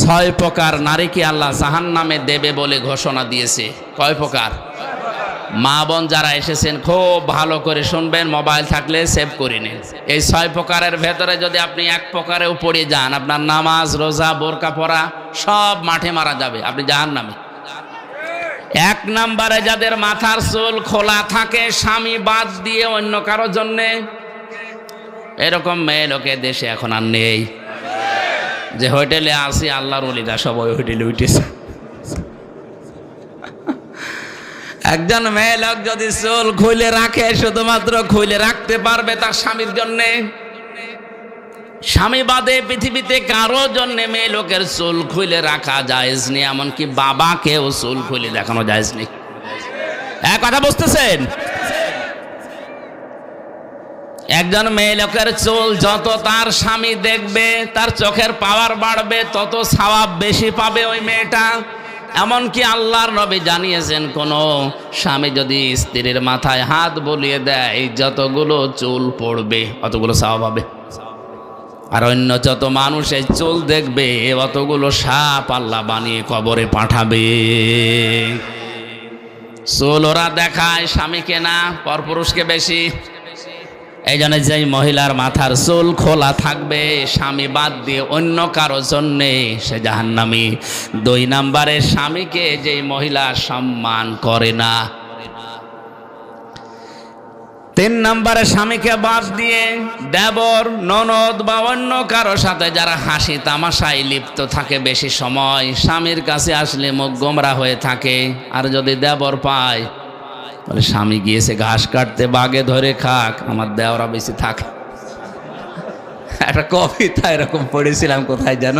ছয় প্রকার নারীকে আল্লাহ জাহান্নামে দেবে বলে ঘোষণা দিয়েছে। কয় প্রকার? মা বোন যারা এসেছেন খুব ভালো করে শুনবেন, মোবাইল থাকলে সেভ করে নিন। এই ছয় প্রকারের ভেতরে যদি আপনি এক প্রকারেও পড়ে যান, আপনার নামাজ রোজা বোরকা পরা সব মাঠে মারা যাবে, আপনি জাহান্নামে। এক নম্বরে যাদের মাথার চুল খোলা থাকে স্বামী বাদ দিয়ে অন্য কারো জন্যে, এরকম মেয়ে লোকে দেশে এখন আর নেই। যে হোটেলে আসি আল্লাহর ওলিরা সব ওই হোটেলে উঠেছে। একজন মেয়ে লোক যদি চুল খুলে রাখে, শুধুমাত্র খুলে রাখতে পারবে তার স্বামীর জন্যে, স্বামী বাদে পৃথিবীতে কারো জন্য মেয়ে লোকের চুল খুলে রাখা জায়েজ নেই, এমনকি বাবাকেও চুল খুলে দেখানো জায়েজ নেই। এক কথা বুঝতেছেন? একজন মেয়ে লোকের চুল যত তার স্বামী দেখবে, তার চোখের পাওয়ার বাড়বে, তত সওয়াব বেশি পাবে ওই মেয়েটা। এমনকি আল্লাহর নবী জানিয়েছেন, কোন স্বামী যদি স্ত্রীর মাথায় হাত বুলিয়ে দেয়, যতগুলো চুল পড়বে অতগুলো সওয়াব হবে। আর অন্য যত মানুষ এই চুল দেখবে, অতগুলো সাপ আল্লাহ বানিয়ে কবরে পাঠাবে। চুল ওরা দেখায় স্বামীকে না, পরপুরুষকে বেশি। এই জন্য যেই মহিলার মাথার চুল খোলা থাকবে স্বামী বাদ দিয়ে অন্য কারো জন্যে, সে জাহান্নামী। দুই নম্বরে স্বামীকে যেই মহিলা সম্মান করে না। তিন নম্বরে স্বামীকে বাদ দিয়ে দেবর ননদ বা অন্য কারো সাথে যারা হাসি তামাশায় লিপ্ত থাকে বেশি সময়, স্বামীর কাছে আসলে মুখ গোমরা হয়ে থাকে। আর যদি দেবর পায়, বলে স্বামী গিয়েছে ঘাস কাটতে, বাগে ধরে খাক, আমার দেওরা বেশি থাকে। একটা কবিতা এরকম পড়েছিলাম কোথায় যেন,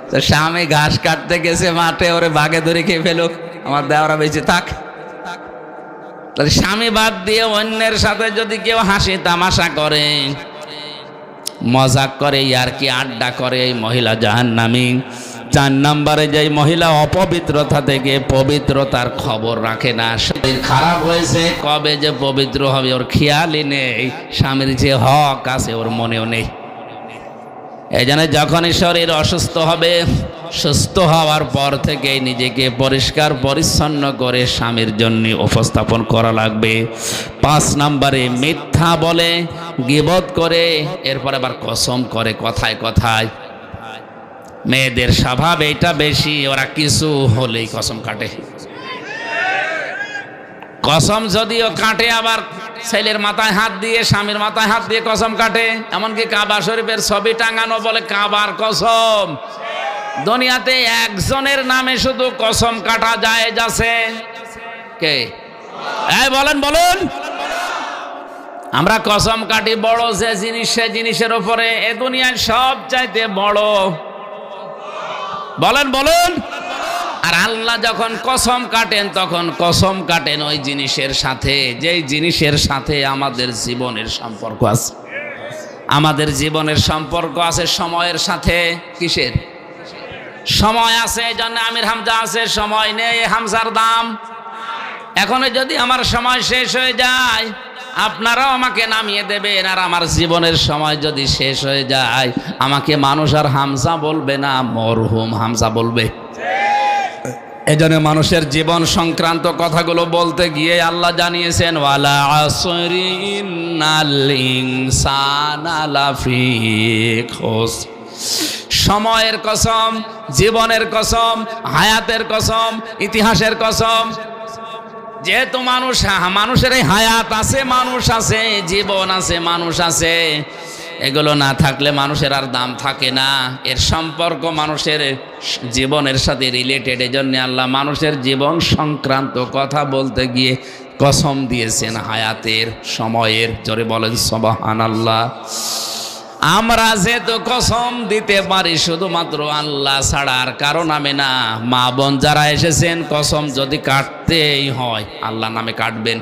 তো স্বামী ঘাস কাটতে গেছে মাঠে, ওরে বাগে ধরে খেয়ে ফেলুক, আমার দেওরা বেশি থাক। তাহলে স্বামী বাদ দিয়ে অন্যের সাথে যদি কেউ হাসি তামাশা করে, মজাক করে, ইয়ারকি আড্ডা করে, এই মহিলা জাহান্নামী। চার নম্বরে যেই মহিলা অপবিত্রতা থেকে পবিত্রতার খবর রাখে না, শরীর খারাপ হয়েছে কবে যে পবিত্র হবে ওর খেয়ালই নেই, স্বামীর যে হক আছে ওর মনেও নেই। এই জন্য যখনই শরীর অসুস্থ হবে, সুস্থ হওয়ার পর থেকে নিজেকে পরিষ্কার পরিচ্ছন্ন করে স্বামীর জন্য উপস্থাপন করা লাগবে। 5 নম্বরে মিথ্যা বলে, গীবত করে, এরপর আবার কসম করে কথায় কথায়। মেয়েদের স্বভাব এটা বেশি, ওরা কিছু হলেই কসম কাটে। কসম যদিও কাটে, আবার ছেলের মাথায় হাত দিয়ে স্বামীর মাথায় হাত দিয়ে কসম কাটে। এমনকি কাবা শরীফের ছবি টাঙানো বলে কাবার কসম। দুনিয়াতে একজনের নামে শুধু কসম কাটা জায়েজ আছে, কে? এই বলেন বলুন। আমরা কসম কাটি বড় যে জিনিস, সে জিনিসের উপরে। এ দুনিয়ায় সব চাইতে বড়, বলেন বলুন। আর আল্লাহ যখন কসম কাটেন, তখন কসম কাটেন ওই জিনিসের সাথে যেই জিনিসের সাথে আমাদের জীবনের সম্পর্ক আছে। আমাদের জীবনের সম্পর্ক আছে সময়ের সাথে। কিসের সময় আছে? এই জন্য আমির হামজা আছে, সময় নেই হামজার দাম। এখন যদি আমার সময় শেষ হয়ে যায়, আপনারাও আমাকে নামিয়ে দেবেন। আর আমার জীবনের সময় যদি শেষ হয়ে যায়, আমাকে মানুষ আর হামজা বলবে না, মরহুম হামজা বলবে। এজন্য মানুষের জীবন সংক্রান্ত কথাগুলো বলতে গিয়ে আল্লাহ জানিয়েছেন, ওয়ালা আসরি ইন্নাল ইনসানা লাফি খুসর। সময়ের কসম, জীবনের কসম, হায়াতের কসম, ইতিহাসের কসম। যেহেতু মানুষের এই হায়াত আছে, মানুষ আছে, জীবন আছে, মানুষ আছে, এগুলো না থাকলে মানুষের আর দাম থাকে না। এর সম্পর্ক মানুষের জীবনের সাথে রিলেটেড। এজন্য আল্লাহ মানুষের জীবন সংক্রান্ত কথা বলতে গিয়ে কসম দিয়েছেন হায়াতের, সময়ের। জোরে বলেন সুবহানাল্লাহ। আমরা যেহেতু কসম দিতে পারি শুধুমাত্র আল্লাহ ছাড়া আর কারো নামে না। মা বোন যারা এসেছেন, কসম যদি কাটতেই হয় আল্লাহ নামে কাটবেন।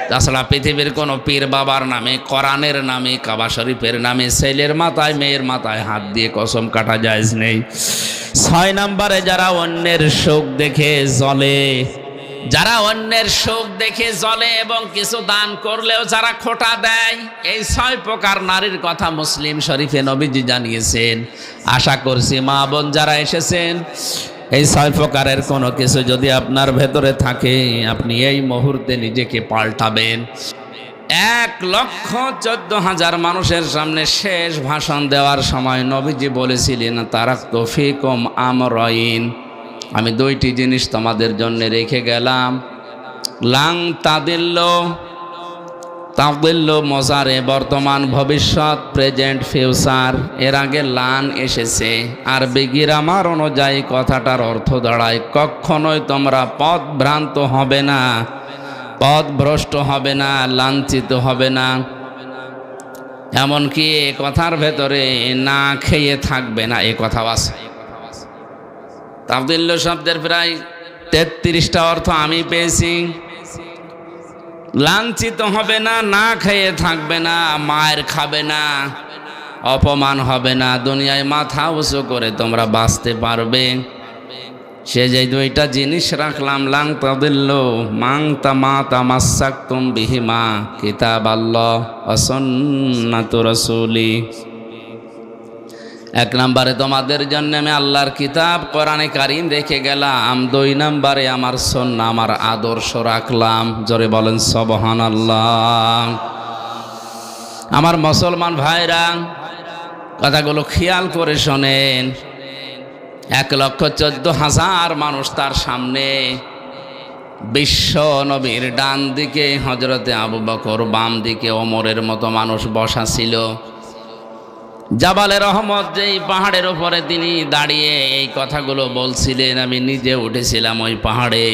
তাছাড়া পৃথিবীর কোনো পীর বাবার নামে, কোরআনের নামে, কাবা শরীফের নামে ছেলের মাথায় মেয়ের মাথায় হাত দিয়ে কসম কাটা জায়েজ নেই। 6 নম্বরে যারা অন্যের শোক দেখে জ্বলে, যারা অন্যের শোক দেখে জ্বলে এবং কিছু দান করলেও যারা খোঁটা দেয়, এই 6 প্রকার নারীর কথা মুসলিম শরীফে নবীজি জানিয়েছেন। আশা করছি মা বোন যারা এসেছেন, এই 6 প্রকারের কোনো কিছু যদি আপনার ভেতরে থাকে, আপনি এই মুহূর্তে নিজেকে পাল্টাবেন। 1,14,000 মানুষের সামনে শেষ ভাষণ দেওয়ার সময় নবীজি বলেছিলেন, তারাক্তু ফিকুম আমরাইন, আমি 2টি জিনিস তোমাদের জন্য রেখে গেলাম। লাং তাদিল্লু মজারে, বর্তমান ভবিষ্যৎ, প্রেজেন্ট ফিউচার। এর আগে লান এসেছে, আরবি গ্রামার অনুযায়ী কথাটার অর্থ দাঁড়ায় কখনোই তোমরা পথভ্রান্ত হবে না, পথভ্রষ্ট হবে না, লাঞ্ছিত হবে না, এমনকি এ কথার ভেতরে না খেয়ে থাকবে না, এ কথাও আছে। তাদিল্লু শব্দের প্রায় 33টা অর্থ আমি পেয়েছি। লাঞ্ছিত হবে না, না খেয়ে থাকবে না, মায়ের খাবে না, অপমান হবে না, দুনিয়ায় মাথা উঁচু করে তোমরা বাঁচতে পারবে। সে যে 2টা জিনিস রাখলাম, লাং তাদিল্লু মাং তামাসাকতুম বিহিমা কিতাবাল্লাহ ওয়া সুন্নাতু রাসূলি। 1 নম্বরে তোমাদের জন্য আমি আল্লাহর কিতাব কোরআনে কারীম রেখে গেলাম। 2 নম্বরে আমার সুন্নাহ, আমার আদর্শ রাখলাম। জোরে বলেন সুবহানাল্লাহ। আমার মুসলমান ভাইরা, কথাগুলো খেয়াল করে শোনেন। 1,14,000 মানুষ তার সামনে, বিশ্ব নবীর ডান দিকে হযরতে আবু বকর, বাম দিকে ওমরের মতো মানুষ বসা ছিল। জাবালে রহমত, যেই পাহাড়ের উপরে তিনি দাঁড়িয়ে এই কথাগুলো বলছিলেন, আমি নিজে উঠেছিলাম ওই পাহাড়ে।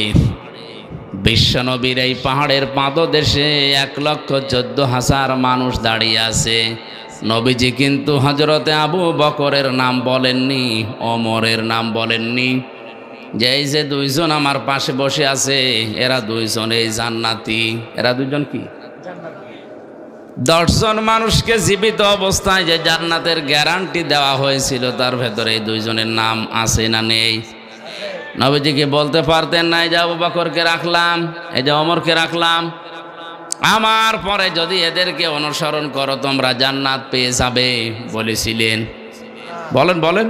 বিশ্বনবীর এই পাহাড়ের পাদদেশে 1,14,000 মানুষ দাঁড়িয়ে আছে। নবীজি কিন্তু হযরতে আবু বকরের নাম বলেননি, ওমরের নাম বলেননি। যে এই যে 2 জন আমার পাশে বসে আছে, এরা 2 জন এই জান্নাতি। এরা 2 জন কি? 10 জন মানুষকে জীবিত অবস্থায় যে জান্নাতের গ্যারান্টি দেওয়া হয়েছিল, তার ভেতরে এই 2 জনের নাম আছে না নেই? নবীজিকে বলতে পারতেন না, এই যে আবু বকরকে রাখলাম, এই যে ওমরকে রাখলাম, আমার পরে যদি এদেরকে অনুসরণ করো তোমরা জান্নাত পেয়ে যাবে, বলেছিলেন? বলেন বলেন।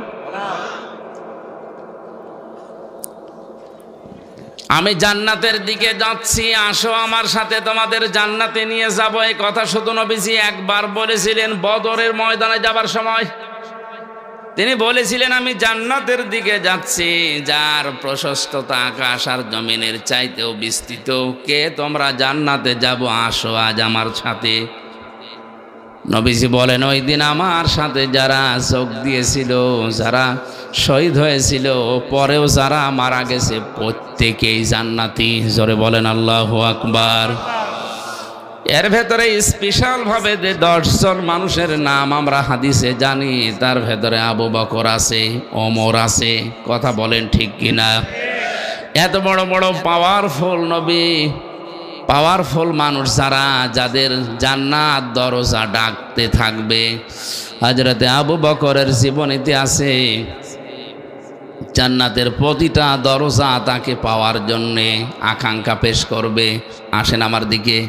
আমি জান্নাতের দিকে যাচ্ছি, আসো আমার সাথে, তোমাদের জান্নাতে নিয়ে যাব। এই কথা শুধু নবীজি একবার বলেছিলেন বদরের ময়দানে যাবার সময়। তিনি বলেছিলেন, আমি জান্নাতের দিকে যাচ্ছি, যার প্রশস্ততা আকাশ আর জমিনের চাইতেও বিস্তৃত। কে তোমরা জান্নাতে যাব, আসো আজ আমার সাথে। নবীজি বলেন, ওই দিন আমার সাথে যারা যোগ দিয়েছিল, যারা শহীদ হয়েছিল, পরেও যারা মারা গেছে, প্রত্যেকেই জান্নাতি। জোরে বলেন আল্লাহু আকবার। এর ভেতরে স্পেশাল ভাবে যে 10 জন মানুষের নাম আমরা হাদিসে জানি, তার ভেতরে আবু বকর আছে, ওমর আছে। কথা বলেন ঠিক কিনা? এত বড় বড় পাওয়ারফুল নবী, পাওয়ারফুল মানুষ যারা, যাদের জান্নাত দরজা ডাকতে থাকবে। হযরতে আবু বকরের জীবনীতে আছে, জান্নাতের প্রতিটা দরজা তাকে পাওয়ার জন্যে আকাঙ্ক্ষা পেশ করবে, আসেন আমার দিকে।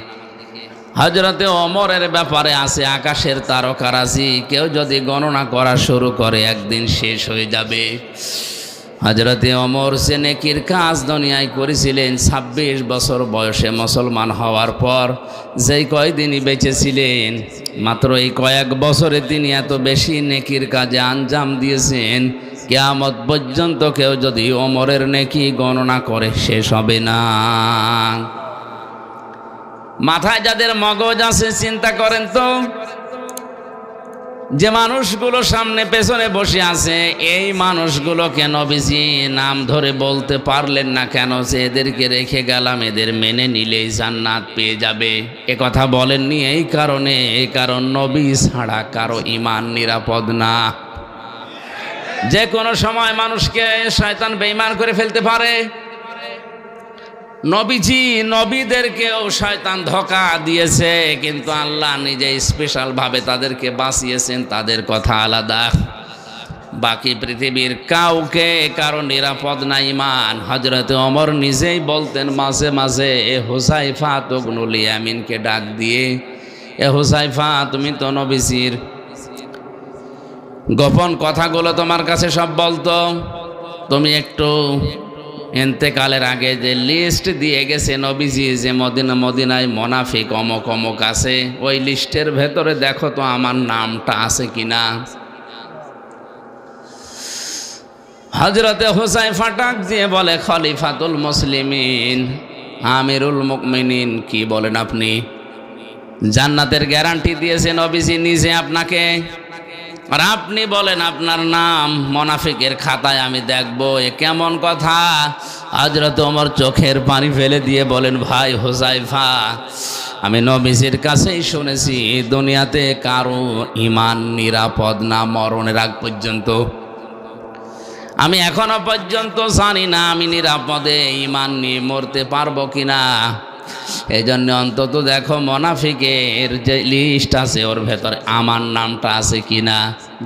হযরতে ওমরের ব্যাপারে আছে, আকাশের তারকারাজি কেউ যদি গণনা করা শুরু করে, একদিন শেষ হয়ে যাবে। হযরতে ওমর সে নেকির কাজ দুনিয়ায় করেছিলেন। 26 বছর বয়সে মুসলমান হওয়ার পর যেই কয়দিনই বেঁচে ছিলেন, মাত্র এই কয়েক বছরে তিনি এত বেশি নেকির কাজে আঞ্জাম দিয়েছেন, কিয়ামত পর্যন্ত কেউ যদি ওমরের নেকি গণনা করে শেষ হবে না। মাথায় যাদের মগজ আছে চিন্তা করেন তো, যে মানুষগুলো সামনে পেছনে বসে আছে, এই মানুষগুলোকে নবীজি নাম ধরে বলতে পারলেন না কেন? যে এদেরকে রেখে গেলাম, এদের মেনে নিলেই জান্নাত পেয়ে যাবে। এ কথা বলেননি এই কারণে, এই কারণ নবী ছাড়া কারো ঈমান নিরাপদ না। যে কোনো সময় মানুষকে শয়তান বেঈমান করে ফেলতে পারে। নবীজি নবীদেরকেও শয়তান ধোঁকা দিয়েছে, কিন্তু আল্লাহ নিজে স্পেশাল ভাবে তাদেরকে বাঁচিয়েছেন। তাদের কথা আলাদা, বাকি পৃথিবীর কাউকে কারো নিরাপদ না ঈমান। হযরতে ওমর নিজেই বলতেন মাঝে মাঝে, এ হুযায়ফা ইবনুল ইয়ামিনকে ডাক দিয়ে, এ হুযায়ফা তুমি তো নবীজির গোপন কথাগুলো তোমার কাছে সব বলতো। তুমি একটু ইন্তেকালের আগে যে লিস্ট দিয়ে গেছে নবীজি, যে মদিনায় মোনাফিক অমক অমক আছে, ওই লিস্টের ভেতরে দেখো তো আমার নামটা আছে কিনা। হযরতে হুযায়ফা ডাক দিয়ে বলে, খলিফাতুল মুসলিমিন, আমিরুল মুমিনিন, কি বলেন আপনি? জান্নাতের গ্যারান্টি দিয়েছে নবীজি নিজে আপনাকে, আর আপনি বলেন আপনার নাম মোনাফিকের খাতায় আমি দেখব, এ কেমন কথা? হযরত ওমর চোখের পানি ফেলে দিয়ে বলেন, ভাই হুযায়ফা, আমি নবীজির কাছেই শুনেছি দুনিয়াতে কারো ঈমান নিরাপদ না মরণের আগ পর্যন্ত। আমি এখনো পর্যন্ত জানি না আমি নিরাপদে ঈমান নিয়ে মরতে পারবো কিনা। এই জন্য অন্তত দেখো মোনাফিকের যে লিস্ট আছে ওর ভেতরে আমার নামটা আছে কিনা।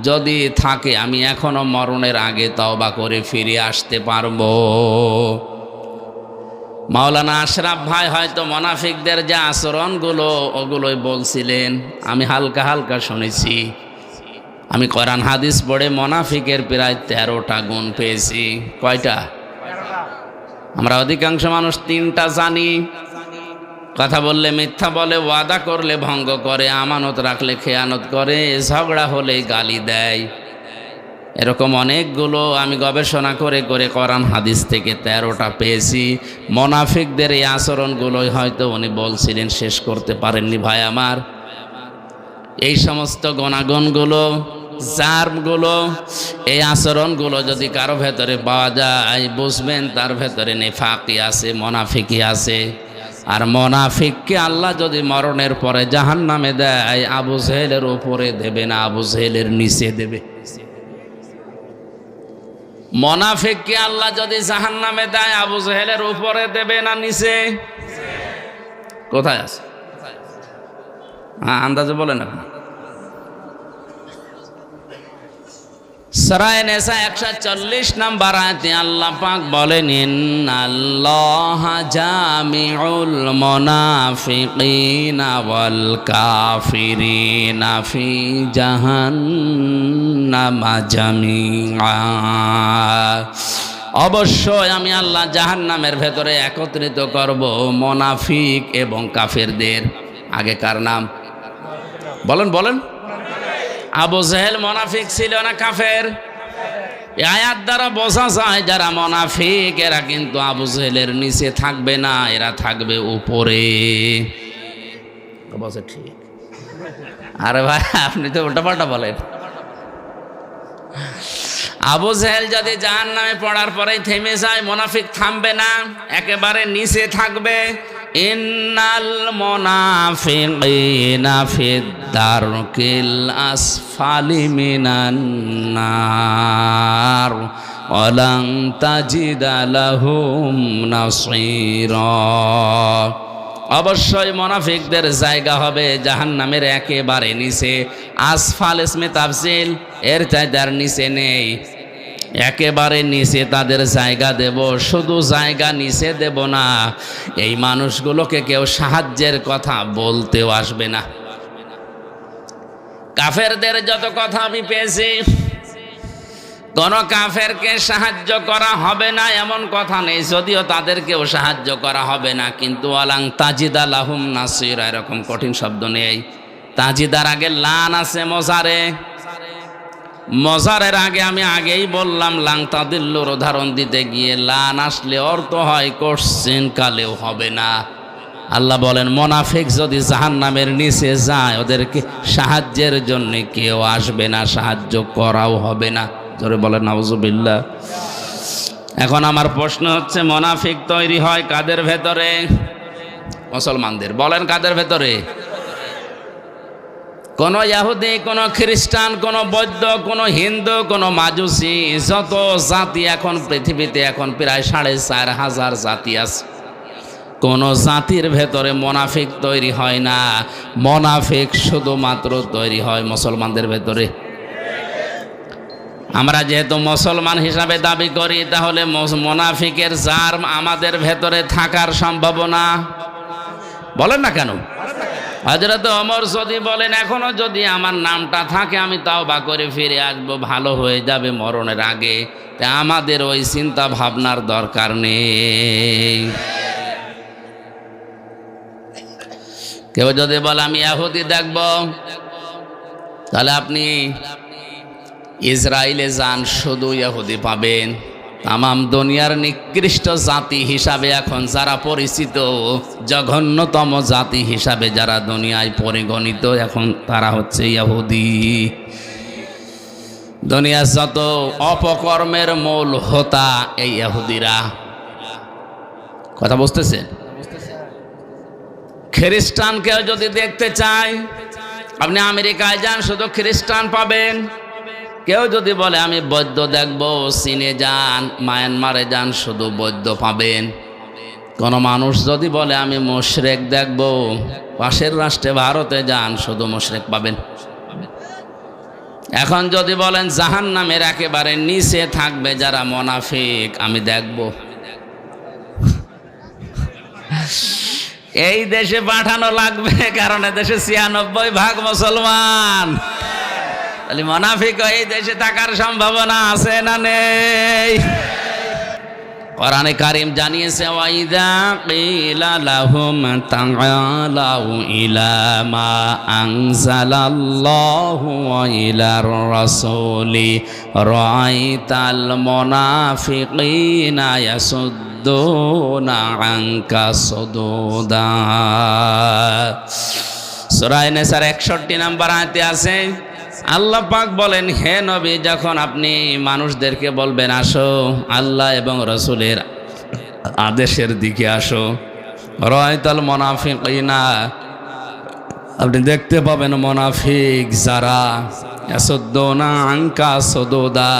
যদি থাকে আমি এখনো মরণের আগে তওবা করে ফিরে আসতে পারবো। মাওলানা আশরাফ ভাই হয়তো মোনাফিকদের যে আচরণগুলো ওগুলোই বলছিলেন, আমি হালকা হালকা শুনেছি। আমি কোরআন হাদিস পড়ে মোনাফিকের প্রায় 13টা গুণ পেয়েছি। কয়টা? আমরা অধিকাংশ মানুষ 3টা জানি। কথা বললে মিথ্যা বলে, ওয়াদা করলে ভঙ্গ করে, আমানত রাখলে খেয়ানত করে, ঝগড়া হলে গালি দেয়। এরকম অনেকগুলো আমি গবেষণা করে করে কোরআন হাদিস থেকে 13টা পেয়েছি। মোনাফিকদের এই আচরণগুলোই হয়তো উনি বলছিলেন, শেষ করতে পারেননি ভাই আমার। এই সমস্ত গুণাগুণগুলো, জার্মগুলো, এই আচরণগুলো যদি কারো ভেতরে পাওয়া যায়, বুঝবেন তার ভেতরে নেফাকি আছে, মোনাফিকি আছে। আর মোনাফিককে আল্লাহ যদি মরণের পরে জাহান্নামে দেয়, আবু জেহেলের উপরে দেবে না, আবু জেহেলের নিচে দেবে। মোনাফিককে আল্লাহ যদি জাহান্নামে দেয়, আবু জেহেলের উপরে দেবে না নিচে? কোথায় আছে? হ্যাঁ, আন্দাজে বলেন আপনি। সূরা নিসা 140 নম্বর আয়াতে আল্লাহ পাক বলেন, ইন্নাল্লাহা জামিউল মুনাফিকিনা ওয়াল কাফিরিনা ফি জাহান্নামা জামিআ। অবশ্যই আমি আল্লাহ জাহান্নামের ভেতরে একত্রিত করব মুনাফিক এবং কাফেরদের। আগে কার নাম বলেন বলেন? আবু জেহেল মোনাফিক ছিল না কাফের? এই আয়াত দ্বারা বোঝা যায় যারা মোনাফিক এরা কিন্তু আবু জেহেলের নিচে থাকবে না, এরা থাকবে উপরে। বলছে ঠিক। আরে ভাই আপনি তো উল্টাপাল্টা বলেন। আবু জেহেল যদি জাহান্নামে পড়ার পরেই থেমে যায়, মোনাফিক থামবে না, একেবারে নিচে থাকবে। ইন্নাল মুনাফিকিনা ফিদ দারকিল আসফালি মিনান নার ওয়ালান তাজিদা লাহুম নাসীরা। অবশ্যই মুনাফিকদের জায়গা হবে জাহান্নামের একেবারে নিচে। আসফাল ইসমে তাফসিল, এর চাইতে আর নিচে নেই। একেবারে নিচে তাদের জায়গা দেব। শুধু জায়গা নিচে দেব না, এই মানুষগুলোকে কেউ সাহায্যের কথা বলতেও আসবে না। কাফেরদের যত কথা আমি পেয়েছি, কোন কাফেরকে সাহায্য করা হবে না এমন কথা নেই, যদিও তাদেরকেও সাহায্য করা হবে না, কিন্তু ওয়ালাং তাজিদা লাহুম নাসীরা এরকম কঠিন শব্দ নেই। তাজিদার আগে লান আছে মজারে, মজারের আগে আমি আগেই বললাম লাং তাদিল্লুর উদাহরণ দিতে গিয়ে লান আসলে অর্থ হয় কোশ্চেন কালেও হবে না। আল্লাহ বলেন মোনাফিক যদি জাহান্নামের নিচে যায়, ওদেরকে সাহায্যের জন্য কেউ আসবে না, সাহায্য করাও হবে না। জোরে বলেন নাউজুবিল্লাহ। এখন আমার প্রশ্ন হচ্ছে, মোনাফিক তৈরি হয় কাদের ভেতরে? মুসলমানদের। বলেন কাদের ভেতরে? কোন ইহুদি, কোন খ্রিস্টান, কোন বৌদ্ধ, কোন হিন্দু, কোন মাজুসি, যত জাতি এখন পৃথিবীতে এখন প্রায় 4,500 জাতি আছে, কোন জাতির ভেতরে মোনাফিক তৈরি হয় না। মোনাফিক শুধুমাত্র তৈরি হয় মুসলমানদের ভেতরে। আমরা যেহেতু মুসলমান হিসাবে দাবি করি, তাহলে মোনাফিকের জার্ম আমাদের ভেতরে থাকার সম্ভাবনা, বলেন না কেন? হযরত ওমর যদি বলেন এখনো যদি আমার নামটা থাকে আমি তাওবা করে ফিরে আসবো, ভালো হয়ে যাবে মরণের আগে, তা আমাদের ওই চিন্তা ভাবনার দরকার নেই। কেউ যদি বলে আমি ইহুদি দেখব, তাহলে আপনি ইসরায়েলে যান, শুধু ইহুদি পাবেন। তামাম দুনিয়ার নিকৃষ্ট জাতি হিসাবে এখন যারা পরিচিত, জঘন্যতম জাতি হিসাবে যারা দুনিয়ায় পরিগণিত, এখন তারা হচ্ছে ইহুদি। দুনিয়ার যত অপকর্মের মূল হোতা এই ইহুদিরা। কথা বুঝতেছেন? খ্রিস্টানকেও যদি দেখতে চায়, আপনি আমেরিকায় যান, শুধু খ্রিস্টান পাবেন। কেউ যদি বলে আমি বৌদ্ধ দেখব, চীনে যান, মায়ানমারে যান, শুধু বৌদ্ধ পাবেন। কোন মানুষ যদি বলে আমি মুশরিক দেখব, পাশের রাষ্ট্রে ভারতে যান, শুধু মুশরিক পাবেন। এখন যদি বলেন জাহান্নামের একেবারে নিচে থাকবে যারা মুনাফিক, আমি দেখব, এই দেশে পাঠানো লাগবে, কারণ এদেশে ৯৬% মুসলমান। তাহলে মুনাফিক এই দেশে থাকার সম্ভাবনা আছে না নেই? কোরআনে কারীম জানিয়েছে ওয়াইদা কিলা লাহুম তাআলাউ ইলা মা আনজালাল্লাহু ওয়া ইলার রাসূলি রাআইতাল মুনাফিকিনা ইয়াসুদ্দুনা আনকা সুদুদা। সূরা নিসার ৬১ নম্বর আয়াতে আছে, আল্লাহ পাক বলেন, হে নবী, যখন আপনি মানুষদেরকে বলবেন আসো আল্লাহ এবং রসুলের আদেশের দিকে আসো, রাআইতাল মুনাফিকিনা, আপনি দেখতে পাবেন মুনাফিক যারা ইয়াসুদ্দুনা আনকা সুদুদা,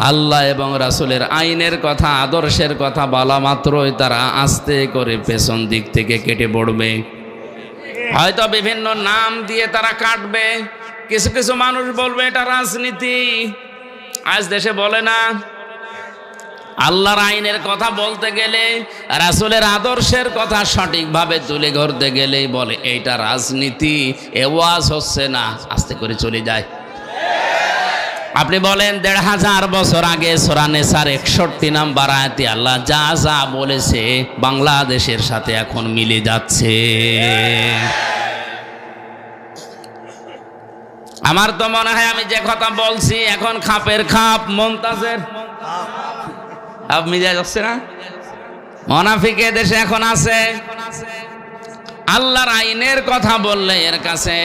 আল্লাহ এবং রাসূলের আইনের কথা, আদর্শের কথা বলা মাত্রই তারা আস্তে করে পেছন দিক থেকে কেটে পড়বে। হয়তো বিভিন্ন নাম দিয়ে তারা কাটবে। কিছু কিছু মানুষ বলবে এটা রাজনীতি। আজ দেশে বলে না, আল্লাহর আইনের কথা বলতে গেলে, রাসূলের আদর্শের কথা সঠিকভাবে তুলে ধরতে গেলেই বলে এইটা রাজনীতি, এ ওয়াজ হচ্ছে না, আস্তে করে চলে যায়। আপনি বলেন ১৫০০ বছর আগে সূরা নিসার ৬১ নম্বর আয়াতে আল্লাহ যা যা বলেছে বাংলাদেশের সাথে এখন মিলে যাচ্ছে। আমার তো মনে হয় আমি যে কথা বলছি এখন খাপের খাপ মুনতাজের খাপ মিলে যাচ্ছে না? মুনাফিক দেশে এখন আছে। আল্লাহর আইনের কথা বললে এর কাছে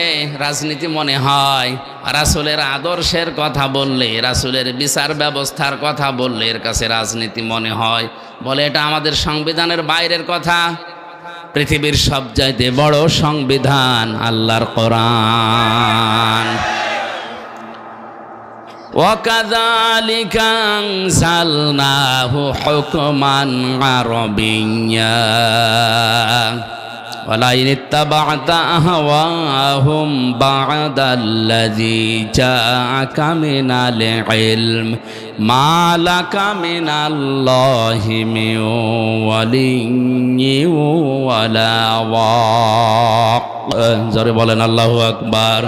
রাজনীতি মনে হয়, রাসূলের আদর্শের কথা বললে, রাসূলের বিচার ব্যবস্থার কথা বললে এর কাছে রাজনীতি মনে হয়। বলে এটা আমাদের সংবিধানের বাইরের কথা। পৃথিবীর সবচাইতে বড় সংবিধান আল্লাহর কোরআন। وَكَذَلِكَ أَنزَلْنَاهُ حُكْمًا عَرَبِيًّا وَلَئِنِ اتَّبَعْتَ أَهْوَاءَهُمْ بَعْدَ الَّذِي جَاءَكَ مِنَ الْعِلْمِ مَا لَكَ مِنَ اللَّهِ مِنْ وَلِيٍّ وَلَا وَاقٍ। জোরে বলেন আল্লাহু আকবার।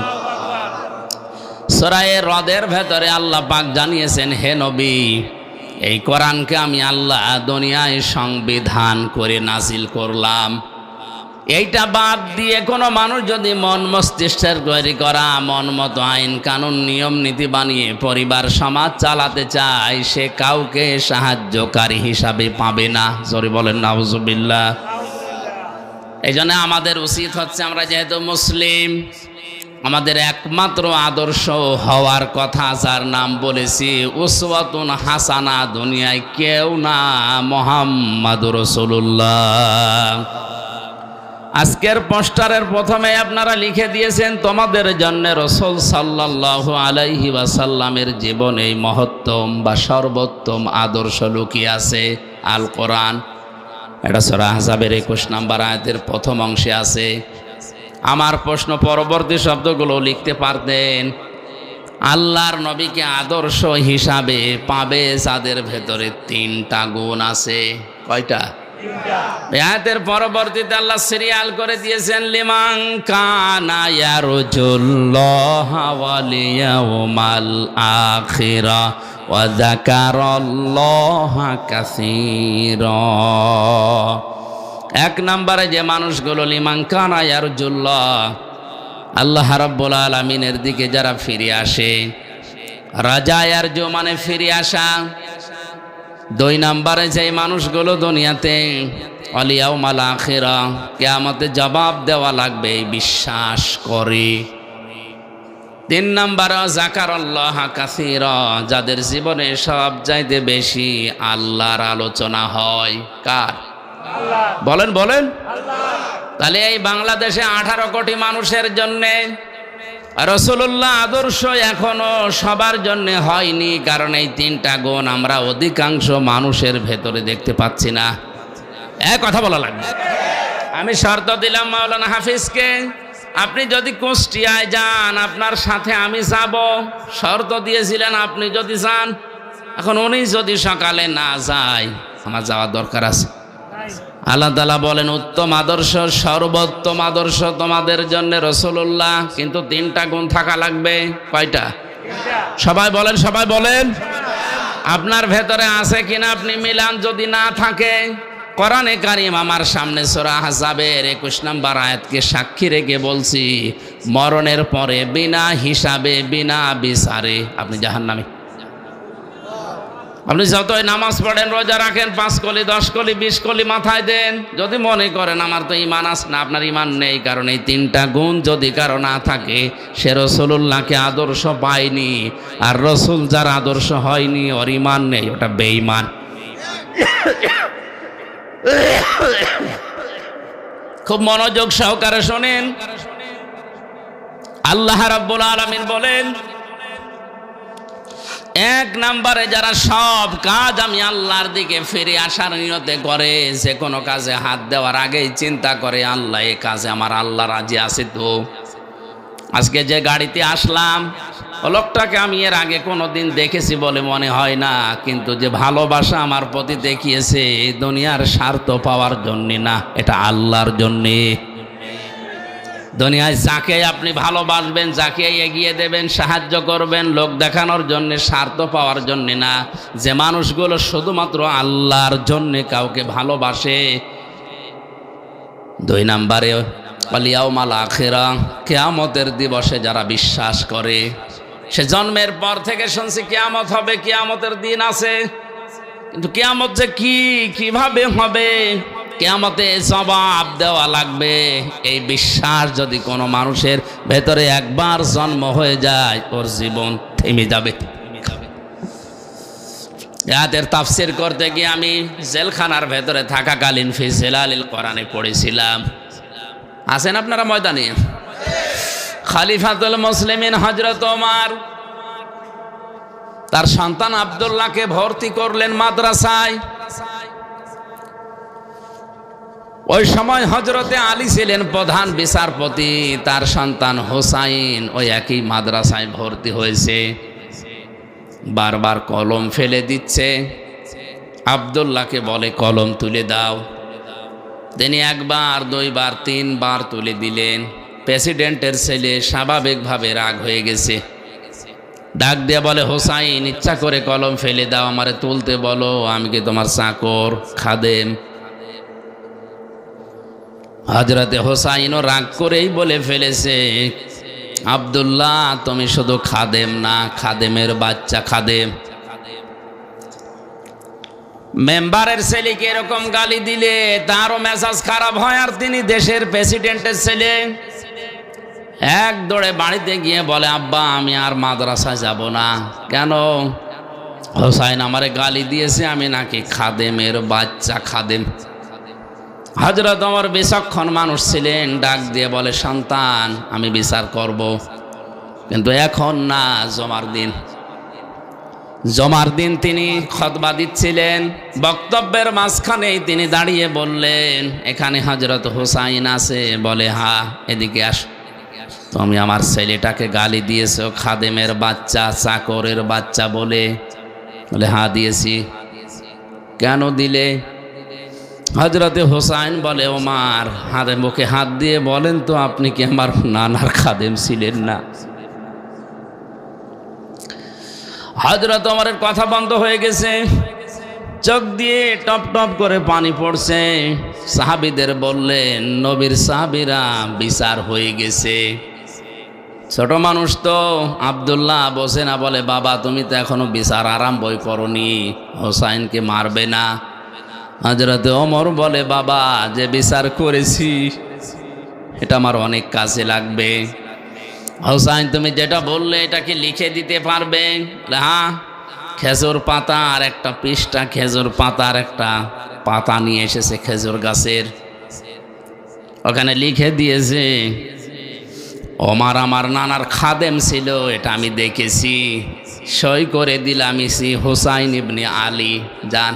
সূরা রদের ভেতরে আল্লাহ পাক জানিয়েছেন, হে নবী, এই কোরআনকে আমি আল্লাহ দুনিয়ায় সংবিধান করে নাজিল করলাম। এইটা বাদ দিয়ে কোনো মানুষ যদি মন মস্তিষ্কের তৈরি করা মন মতো আইন কানুন নিয়ম নীতি বানিয়ে পরিবার সমাজ চালাতে চায়, সে কাউকে সাহায্যকারী হিসাবে পাবে না। জোরে বলেন নাউজুবিল্লাহ। এই জন্য আমাদের উচিত হচ্ছে, আমরা যেহেতু মুসলিম, আমাদের একমাত্র আদর্শ হওয়ার কথা যার নাম বলেছি উসওয়াতুন হাসানা, দুনিয়ায় কেউ না, মুহাম্মাদুর রাসূলুল্লাহ। আজকের পোস্টারের প্রথমে আপনারা লিখে দিয়েছেন তোমাদের জন্য রাসূল সাল্লাল্লাহু আলাইহি ওয়াসাল্লামের জীবনে মহত্তম বা সর্বোত্তম আদর্শ লুকিয়ে আছে আল কোরআন। এটা সূরা আহজাবের ২১ নম্বর আয়াতের প্রথম অংশে আছে। আমার প্রশ্ন, পরবর্তী শব্দগুলো লিখতে পারতেন। আল্লাহর নবীকে আদর্শ হিসাবে পাবে যাদের ভেতরে ৩টা গুণ আছে। কয়টা? আয়াতের পরবর্তীতে আল্লাহ সিরিয়াল করে দিয়েছেন লিমান কানা ইয়ারজুল্লাহ ওয়াল ইয়াউমাল আখিরা ওয়া যাকারাল্লাহা কাসীরা। এক নম্বরে যে মানুষগুলো লিমান কানা ইয়ারজুল্লাহ, আল্লাহ রাব্বুল আলামিনের দিকে যারা ফিরে আসে, রাজা ইয়ারজু মানে ফিরে আসা। দুই নম্বরে যে মানুষগুলো দুনিয়াতে ওয়াল ইয়াউমাল আখিরা, কিয়ামতে জবাব দেওয়া লাগবে এই বিশ্বাস করে। তিন নম্বরে যাকারাল্লাহা কাসীরা, যাদের জীবনে সব চাইতে বেশি আল্লাহর আলোচনা হয়। কার? বলেন বলেন। তাহলে এই বাংলাদেশে 18 কোটি মানুষের জন্য রাসূলুল্লাহ আদর্শ এখনো সবার জন্য হয়নি, কারণ এই তিনটা গুণ আমরা অধিকাংশ মানুষের ভেতরে দেখতে পাচ্ছি না। এক কথা বলা লাগবে। আমি শর্ত দিলাম মাওলানা হাফিজকে, আপনি যদি কুষ্টিয়ায় যান আপনার সাথে আমি যাব, শর্ত দিয়েছিলেন আপনি যদি যান। এখন উনি যদি সকালে না যায়, আমার যাওয়ার দরকার আছে। আল্লাহ তাআলা বলেন উত্তম আদর্শ, সর্বোত্তম আদর্শ তোমাদের জন্য রাসূলুল্লাহ, কিন্তু তিনটা গুণ থাকা লাগবে। কয়টা? সবাই বলেন, সবাই বলেন। আপনার ভেতরে আছে কিনা আপনি মিলান। যদি না থাকে, কোরআনে কারীম আমার সামনে সূরা আহজাবের 21 নম্বর আয়াতকে সাক্ষী রেখে বলছি, মরণের পরে বিনা হিসাবে বিনা বিচারে আপনি জাহান্নামী। আপনি যতই নামাজ পড়েন, রোজা রাখেন, 5 কলি 10 কলি 20 কলি মাথায় দেন, যদি মনে করেন আমার তো ঈমান আছে না, আপনার ঈমান নেই। কারণ এই তিনটা গুণ যদি কারো না থাকে, সে রাসূলুল্লাহকে আদর্শ পায়নি। আর রাসূল যার আদর্শ হয়নি, ওর ঈমান নেই, ওটা বেঈমান। খুব মনোযোগ সহকারে শোনেন। আল্লাহ রাব্বুল আলামিন বলেন, এক নম্বরে যারা সব কাজ আমি আল্লাহর দিকে ফিরে আসার নিয়তে করে, যে কোনো কাজে হাত দেওয়ার আগেই চিন্তা করে আল্লাহ এই কাজে আমার আল্লাহ রাজি আছে তো। আজকে যে গাড়িতে আসলাম, ও লোকটাকে আমি এর আগে কোনোদিন দেখেছি বলে মনে হয় না, কিন্তু যে ভালোবাসা আমার প্রতি দেখিয়েছে, দুনিয়ার স্বার্থ পাওয়ার জন্যে না, এটা আল্লাহর জন্যে। দুনিয়ায় যাকে আপনি ভালোবাসবেন, যাকে এগিয়ে দেবেন, সাহায্য করবেন, লোক দেখানোর জন্য, স্বার্থ পাওয়ার জন্য না। যে মানুষগুলো শুধুমাত্র আল্লাহর জন্য কাউকে ভালোবাসে। দুই নম্বরে ওয়াল ইয়াউমাল আখিরা, কিয়ামতের দিবসে যারা বিশ্বাস করে। সে জন্মের পর থেকে শুনছি কিয়ামত হবে, কিয়ামতের দিন আছে, কিন্তু কিয়ামত যে কি, কিভাবে হবে, কিয়ামতে জবাব দেওয়া লাগবে, এই বিশ্বাস যদি কোনো মানুষের ভেতরে একবার জন্ম হয়ে যায়, ওর জীবন থেমে যাবে। আয়াতের তাফসীর করতে গিয়ে আমি জেলখানার ভেতরে থাকাকালীন ফি জিলালিল কোরআনে পড়েছিলাম। আছেন আপনারা ময়দানে? খলিফাতুল মুসলিমিন হযরত ওমর তার সন্তান আব্দুল্লাহকে ভর্তি করলেন মাদ্রাসায়। ওই সময় হযরতে আলী ছিলেন প্রধান বিচারপতি, তার সন্তান হোসাইন ওই একই মাদ্রাসায় ভর্তি হয়েছে। বারবার কলম ফেলে দিচ্ছে, আব্দুল্লাহকে বলে কলম তুলে দাও। তিনি একবার, দুইবার, তিনবার তুলে দিলেন। প্রেসিডেন্টের ছেলে স্বাভাবিকভাবে রাগ হয়ে গেছে, ডাক দিয়ে বলে হোসাইন, ইচ্ছা করে কলম ফেলে দাও, আমারে তুলতে বলো, আমি কি তোমার চাকর, খাদেম? হযরতে হোসাইনও রাগ করেই বলে ফেলেছে, আব্দুল্লাহ তুমি শুধু খাদেম না, খাদেমের বাচ্চা খাদেম। মেম্বারের ছেলেকে এরকম গালি দিলে তারও মেজাজ খারাপ হয়, আর তিনি দেশের প্রেসিডেন্টের ছেলে। এক দৌড়ে বাড়িতে গিয়ে বলে, আব্বা আমি আর মাদ্রাসায় যাব না। কেন? হোসাইন আমারে গালি দিয়েছে, আমি নাকি খাদেমের বাচ্চা, খাদেম। হযরত ওমর বিচক্ষণ মানুষ ছিলেন, ডাক দিয়ে বলে, সন্তান আমি বিচার করব, কিন্তু এখন না, জমার দিন। জমার দিন তিনি খুতবা দিচ্ছিলেন, বক্তব্যের মাঝখানেই তিনি দাঁড়িয়ে বললেন, এখানে হযরত হোসাইন আছে? বলে হ্যাঁ। এদিকে আস, তুমি আমার ছেলেটাকে গালি দিয়েছো খাদেমের বাচ্চা, চাকরের বাচ্চা বলে? বলে হ্যাঁ দিয়েছি। কেন দিলে? হযরতে হোসাইন বলে, ওমর হাতে মুখে হাত দিয়ে বলেন তো, আপনি কি আমার নানার খাদেম ছিলেন না? হযরত ওমরের কথা বন্ধ হয়ে গেছে, চোখ দিয়ে টপ টপ করে পানি পড়ছে। সাহাবীদের বললেন, নবীর সাহাবীরা বিচার হয়ে গেছে। ছোট মানুষ তো আব্দুল্লাহ বসে না, বলে, বাবা তুমি তো এখনো বিচার আরম্ভই করনি, হোসাইনকে মারবে না? হযরত ওমর বলে, বাবা যে বিচার করেছি এটা আমার অনেক কাজে লাগবে। হোসাইন তুমি যেটা বললে এটা কি লিখে দিতে পারবে? হ্যাঁ। খেজুর পাতা আর একটা পৃষ্ঠা, খেজুর পাতার একটা পাতা নিয়ে এসেছে খেজুর গাছের, ওখানে লিখে দিয়েছে, ওমর আমার নানার খাদেম ছিল, এটা আমি দেখেছি, সই করে দিলাম ইসি হুসাইন ইবনে আলী। যান।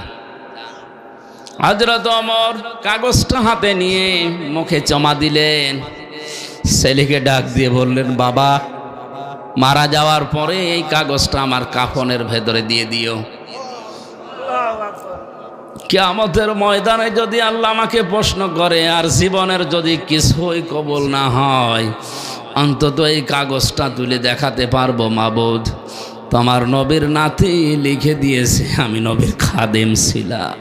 হযরত ওমর কাগজটা হাতে নিয়ে মুখে জমা দিলেন। ছেলেকে ডাক দিয়ে বললেন, বাবা মারা যাওয়ার পরে এই কাগজটা আমার কাফনের ভেতরে দিয়ে দিও। কিয়ামতের ময়দানে যদি আল্লাহ আমাকে প্রশ্ন করে আর জীবনের যদি কিছুই কবুল না হয়, অন্তত এই কাগজটা তুলে দেখাতে পারবো, মাবুদ তোমার নবীর নাতি লিখে দিয়েছে আমি নবীর খাদেম ছিলাম।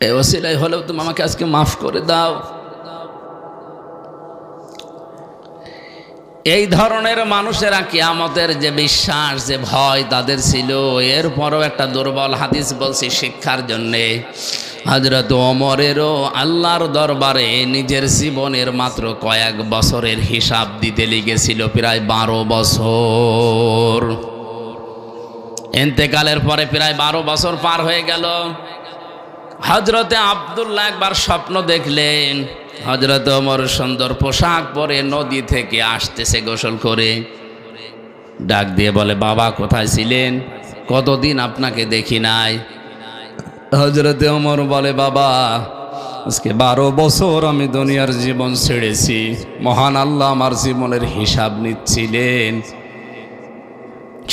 এই ওসিলাই হলেও তুমি আমাকে আজকে মাফ করে দাও। এই ধরনের মানুষেরা কিয়ামতের যে বিশ্বাস, যে ভয় তাদের ছিল, এরপরও একটা দুর্বল হাদিস বলছি শিক্ষার জন্যে। হযরত ওমরেরও আল্লাহর দরবারে নিজের জীবনের মাত্র কয়েক বছরের হিসাব দিতে লেগেছিল প্রায় 12 বছর। ইন্তেকালের পরে প্রায় 12 বছর পার হয়ে গেল। হযরতে আব্দুল্লাহ একবার স্বপ্ন দেখলেন, হযরত ওমর সুন্দর পোশাক পরে নদী থেকে আসতেছে গোসল করে। ডাক দিয়ে বলে, বাবা কোথায় ছিলেন? কতদিন আপনাকে দেখি নাই। হযরতে ওমর বলে, বাবা আজকে 12 বছর আমি দুনিয়ার জীবন ছেড়েছি, মহান আল্লাহ আমার জীবনের হিসাব নিচ্ছিলেন।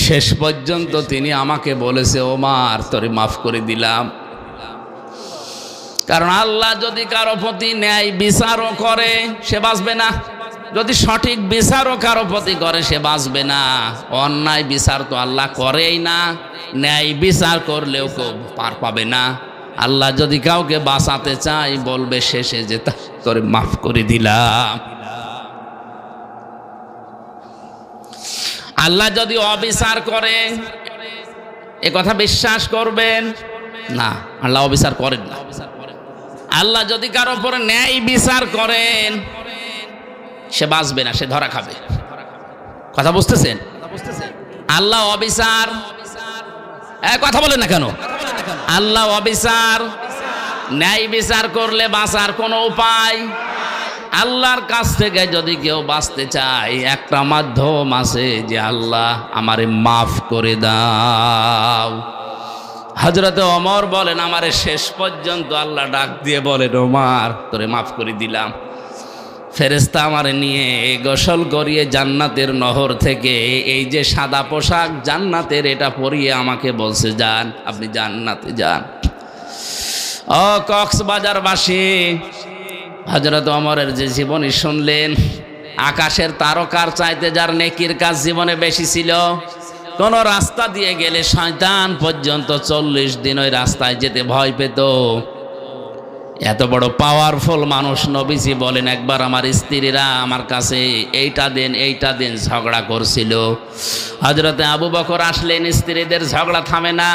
শেষ পর্যন্ত তিনি আমাকে বলেছে, ওমর তোরে মাফ করে দিলাম। কারণ আল্লাহ যদি কারো প্রতি ন্যায় বিচারও করে সে বাঁচবে না, যদি সঠিক বিচারও কারো প্রতি করে সে বাঁচবে না। অন্যায় বিচার তো আল্লাহ করেই না, ন্যায় বিচার করলেও কেউ পার পাবে না। আল্লাহ যদি কাউকে বাঁচাতে চায় বলবে শেষে যে তোরে মাফ করে দিলাম। আল্লাহ যদি অবিচার করে এ কথা বিশ্বাস করবেন না, আল্লাহ অবিচার করেন না। আল্লাহ যদি কারো উপরে ন্যায় বিচার করেন সে বাঁচবে না, সে ধরা খাবে। কথা বুঝতেছেন? আল্লাহ অবিচার, কথা বলেন না কেন? আল্লাহ অবিচার, ন্যায় বিচার করলে বাঁচার কোনো উপায়। আল্লাহর কাছ থেকে যদি কেউ বাঁচতে চায় একটা মাধ্যম আছে, যে আল্লাহ আমারে মাফ করে দাও। হযরতে ওমর বলেন, আমারে শেষ পর্যন্ত আল্লাহ ডাক দিয়ে বলেন, ওমর তোরে মাফ করে দিলাম। ফেরেশতা আমারে নিয়ে গোসল করিয়ে জান্নাতের নহর থেকে এই যে সাদা পোশাক জান্নাতের, এটা পরিয়ে আমাকে বলছে, যান আপনি জান্নাতে যান। ও কক্সবাজারবাসী, হযরত ওমরের যে জীবনী শুনলেন, আকাশের তারকার চাইতে যার নেকির কাজ জীবনে বেশি ছিল। কোন রাস্তা দিয়ে গেলে শয়তান পর্যন্ত 40 দিন ওই রাস্তায় যেতে ভয় পেত। এত বড় পাওয়ারফুল মানুষ নবীজি বলেন, একবার আমার স্ত্রীরা আমার কাছে এইটা দেন ঝগড়া করছিল। হযরতে আবু বকর আসলেন, স্ত্রীদের ঝগড়া থামে না।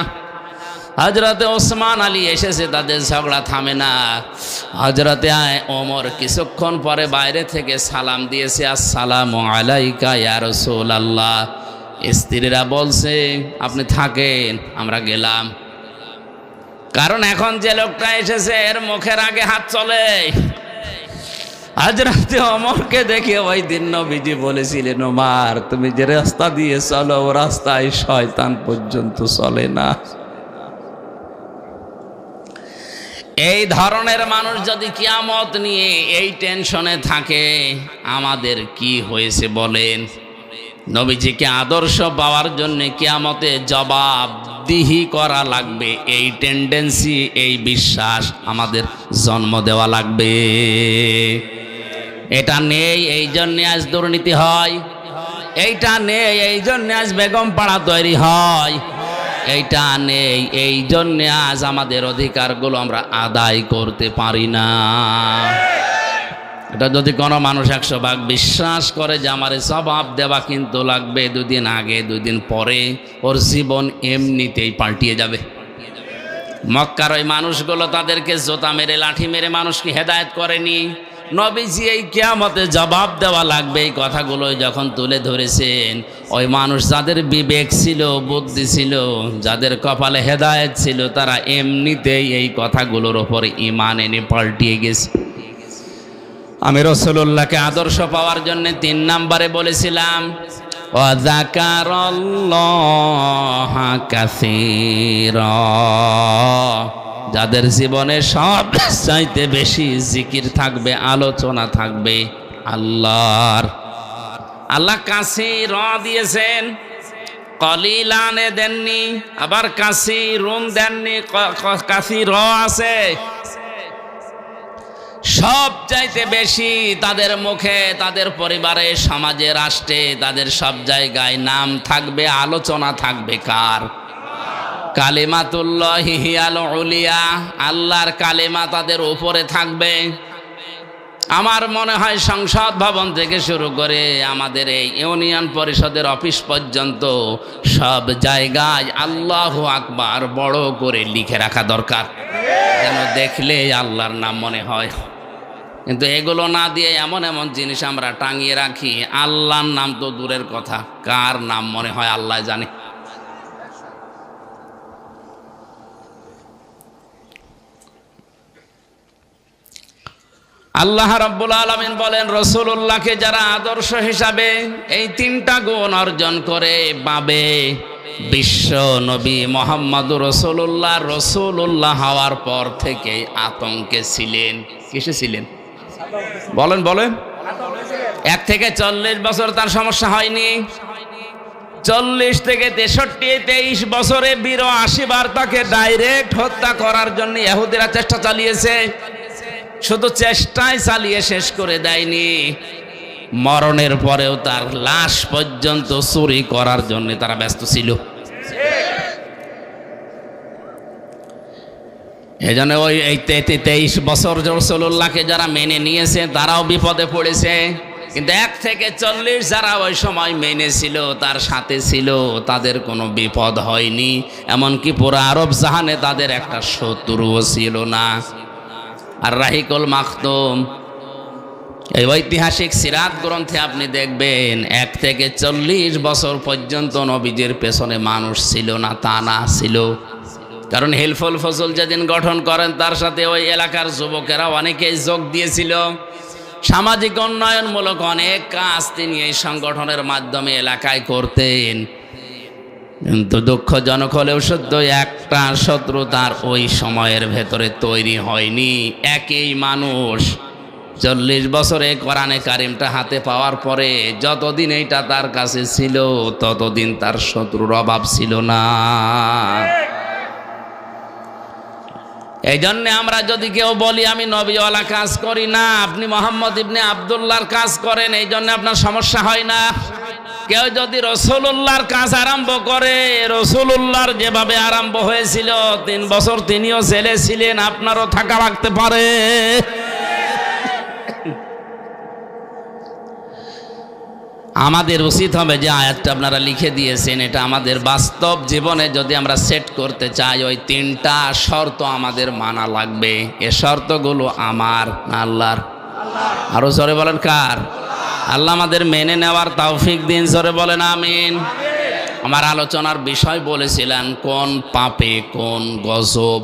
হযরতে ওসমান আলী এসেছে, তাদের ঝগড়া থামে না। হযরতে ওমর কিছুক্ষণ পরে বাইরে থেকে সালাম দিয়েছে, আসসালামু আলাইকা ইয়া রাসূলুল্লাহ। স্ত্রীরা বলছে, আপনি থাকেন, আমরা গেলাম। কারণ এখন যে লোকটা এসেছে এর মুখের আগে হাত চলে। হযরতে ওমরকে দেখে ওই দিন নবীজি বলেছিলেন, ওমর তুমি যে রাস্তা দিয়ে চলো ও রাস্তায় শয়তান পর্যন্ত চলে না। এই ধরনের মানুষ যদি কিয়ামত নিয়ে এই টেনশনে থাকে, আমাদের কি হয়েছে বলেন? নবীজিকে আদর্শ পাওয়ার জন্য কিয়ামতে জবাবদিহি করা লাগবে, এই টেন্ডেন্সি, এই বিশ্বাস আমাদের জন্ম দেওয়া লাগবে। এটা নেই, এই জন্যে আজ দুর্নীতি হয়। এইটা নেই, এই জন্যে আজ বেগম পাড়া তৈরি হয়। এইটা নেই, এই জন্যে আজ আমাদের অধিকারগুলো আমরা আদায় করতে পারি না। এটা যদি কোনো মানুষ 100 ভাগ বিশ্বাস করে যে আমার জবাব দেওয়া কিন্তু লাগবে, 2 দিন আগে 2 দিন পরে ওর জীবন এমনিতেই পাল্টিয়ে যাবে। মক্কার ওই মানুষগুলো তাদেরকে জোতা মেরে লাঠি মেরে মানুষকে হেদায়েত করেনি। নবীজি এই কিয়ামতে জবাব দেওয়া লাগবে এই কথাগুলো যখন তুলে ধরেছেন, ওই মানুষ যাদের বিবেক ছিল, বুদ্ধি ছিল, যাদের কপালে হেদায়েত ছিল, তারা এমনিতেই এই কথাগুলোর ওপরে ঈমান এনে পাল্টিয়ে গেছে। আমি রাসূলুল্লাহকে আদর্শ পাওয়ার জন্য 3 নম্বরে বলেছিলাম, ওয়া যাকারাল্লাহা কাসীরা, যাদের জীবনে সব চাইতে বেশি জিকির থাকবে, আলোচনা থাকবে আল্লাহর। আল্লাহ কাসীর দিয়েছেন, কলিলানে দেননি, আবার কাসীরুন দেননি, কাসীর আছে। সব চাইতে বেশি তাদের মুখে, তাদের পরিবারে, সমাজে, রাষ্ট্রে, তাদের সব জায়গায় নাম থাকবে, আলোচনা থাকবে কার? কালিমাতুল্লাহি হিয়াল উলিয়া, আল্লাহর কালিমা তাদের উপরে থাকবে। আমার মনে হয় সংসদ ভবন থেকে শুরু করে আমাদের এই ইউনিয়ন পরিষদের অফিস পর্যন্ত সব জায়গায় আল্লাহু আকবার বড় করে লিখে রাখা দরকার, যেন দেখলে আল্লাহর নাম মনে হয়। কিন্তু এগুলো না দিয়ে এমন এমন জিনিস আমরা টাঙিয়ে রাখি, আল্লাহর নাম তো দূরের কথা, কার নাম মনে হয় আল্লাহ জানে। আল্লাহ রাব্বুল আলামিন বলেন, রাসূলুল্লাহকে যারা আদর্শ হিসাবে এই 3টা গুণ অর্জন করে পাবে, বিশ্ব নবী মুহাম্মদুর রাসূলুল্লাহ রাসূলুল্লাহ হওয়ার পর থেকে আতঙ্কে ছিলেন। কিসে ছিলেন বলেন বলেন? 1 থেকে 40 বছর তার সমস্যা হয়নি। 40 থেকে 63, 23 বছরে 82 বার তাকে ডাইরেক্ট হত্যা করার জন্য ইহুদিরা চেষ্টা চালিয়েছে। শুধু চেষ্টাই চালিয়ে শেষ করে দেয়নি, মরণের পরেও তার লাশ পর্যন্ত চুরি করার জন্য তারা ব্যস্ত ছিল। এজন্য ওই 23 বছর রাসূলুল্লাহকে যারা মেনে নিয়েছে তারাও বিপদে পড়েছে। কিন্তু 1 থেকে 40 যারা ওই সময় মেনেছিল, তার সাথে ছিল, তাদের কোনো বিপদ হয়নি। এমনকি পুরো আরব জাহানে তাদের একটা শত্রুও ছিল না। আর রাহিকুল মাখতুম, এই ঐতিহাসিক সিরাত গ্রন্থে আপনি দেখবেন 1 থেকে 40 বছর পর্যন্ত নবীজির পেছনে মানুষ ছিল না, তা না ছিল। কারণ হিলফুল ফজল যেদিন গঠন করেন, তার সাথে ওই এলাকার যুবকেরা অনেকেই যোগ দিয়েছিল। সামাজিক উন্নয়নমূলক অনেক কাজ তিনি এই সংগঠনের মাধ্যমে এলাকায় করতেন। কিন্তু দুঃখজনক হলেও সত্য, একটা শত্রু তার ওই সময়ের ভেতরে তৈরি হয়নি। একই মানুষ 40 বছরে কোরআনে কারিমটা হাতে পাওয়ার পরে যতদিন এইটা তার কাছে ছিল, ততদিন তার শত্রুর অভাব ছিল না। এই জন্যে আমরা যদি কেউ বলি আমি নবীওয়ালা কাজ করি না, আপনি মোহাম্মদ ইবনে আব্দুল্লাহর কাজ করেন, এই জন্য আপনার সমস্যা হয় না। কেউ যদি রাসূলুল্লাহর কাজ আরম্ভ করে, রাসূলুল্লাহর যেভাবে আরম্ভ হয়েছিল 3 বছর তিনিও জেলে ছিলেন, আপনারও থাকা লাগতে পারে। আমাদের উচিত হবে যে আয়াতটা আপনারা লিখে দিয়েছেন, এটা আমাদের বাস্তব জীবনে যদি আমরা সেট করতে চাই, ওই 3টা শর্ত আমাদের মানা লাগবে। এ শর্তগুলো আমার না আল্লাহর? আরো জোরে বলেন কার? আল্লাহ আমাদের মেনে নেওয়ার তৌফিক দিন, জোরে বলেন আমিন। আমার আলোচনার বিষয় বলেছিলেন কোন পাপে কোন গজব।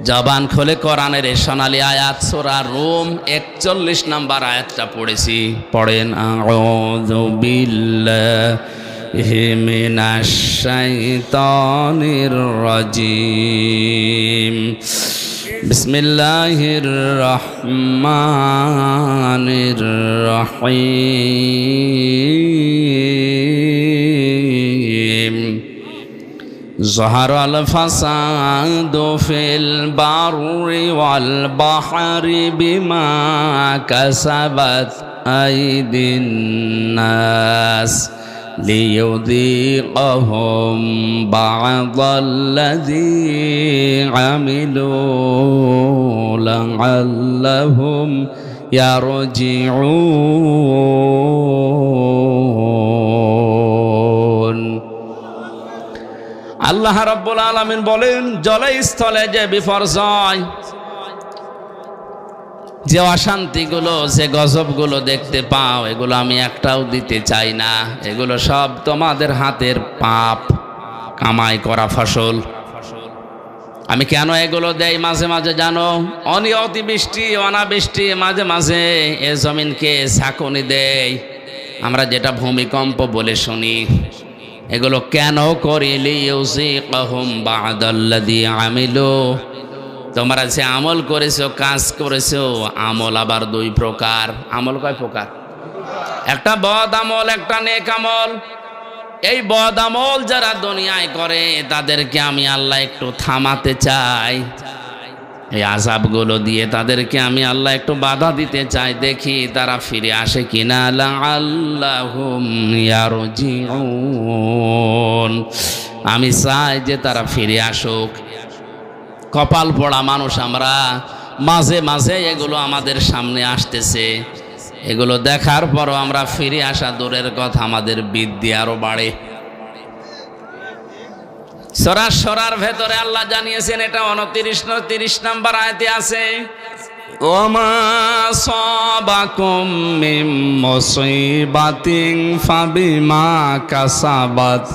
জবান খুলে কোরআনের এই সোনালী আয়াত সূরা রুম 41 নম্বর আয়াতটা পড়েছি, পড়েন। আউযু বিল্লাহি মিনাশ শাইতানির রাজিম। বিসমিল্লাহির রহমানির রহিম ظهر الفساد في البر والبحر بما كسبت أيدي الناس ليذيقهم بعض الذي عملوا لعلهم يرجعون আল্লাহ রাব্বুল আলামিন বলেন, জলে স্থলে যে বিপর্যয়, যে অশান্তিগুলো, যে গজবগুলো দেখতে পাও, এগুলো আমি একটাও দিতে চাই না। এগুলো সব তোমাদের হাতের পাপ কামাই করা ফসল। আমি কেন এগুলো দেই মাঝে মাঝে জানো? অতিবৃষ্টি, অনাবৃষ্টি, মাঝে মাঝে এ জমিনকে ঝাঁকুনি দেই, আমরা যেটা ভূমিকম্প বলে শুনি। এগুলো কেন করি? লিইউযিকাহুম বা'দাল্লাযী আমিলু, তোমরা যে আমল করেছো, কাজ করেছো, আমল আবার দুই প্রকার। আমল কয় প্রকার? একটা বদ আমল, একটা নেক আমল। এই বদ আমল যারা দুনিয়ায় করে তাদেরকে আমি আল্লাহ একটু থামাতে চাই, এই আযাবগুলো দিয়ে তাদেরকে আমি আল্লাহ একটু বাধা দিতে চাই, দেখি তারা ফিরে আসে কিনা। লাআল্লাহুম ইয়ারজিউন, আমি চাই যে তারা ফিরে আসুক। কপাল পোড়া মানুষ আমরা, মাঝে মাঝে এগুলো আমাদের সামনে আসতেছে, এগুলো দেখার পরও আমরা ফিরে আসা দূরের কথা, আমাদের বিদ্যি আরো বাড়ে। সরার ভেতরে আল্লাহ জানিয়েছেন, এটা 29 নম্বর আয়াতে আছে, ওমা সাবাকুম মিন মুসিবাতিন ফাবিমা কাসাবাত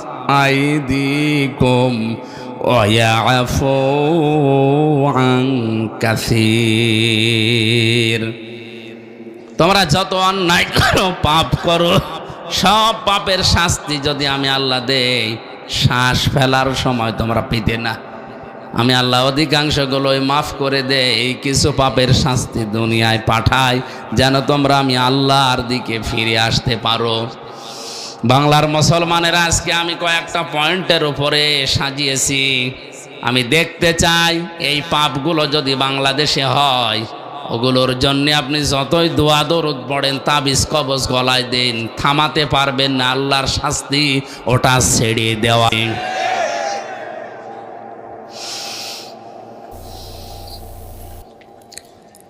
আইদিকুম ওয়া ইয়াফু আন কাসীর। তোমরা যত অন্যায় করো, পাপ করো, সব পাপের শাস্তি যদি আমি আল্লাহ দেই, শ্বাস ফেলার সময় তোমরা পেতে না। আমি আল্লাহ অধিকাংশগুলোই মাফ করে দেই, কিছু পাপের শাস্তি দুনিয়ায় পাঠাই যেন তোমরা আমি আল্লাহর দিকে ফিরে আসতে পারো। বাংলার মুসলমানেরা আজকে আমি কয়েকটা পয়েন্টের উপরে সাজিয়েছি। আমি দেখতে চাই এই পাপগুলো যদি বাংলাদেশে হয়, ওগুলোর জন্য আপনি যতই দোয়া দরুদ পড়েন, তাবিজ কবজ গলায় দিন, থামাতে পারবেন না। আল্লাহর শাস্তি ওটা ছেড়ে দেওয়া।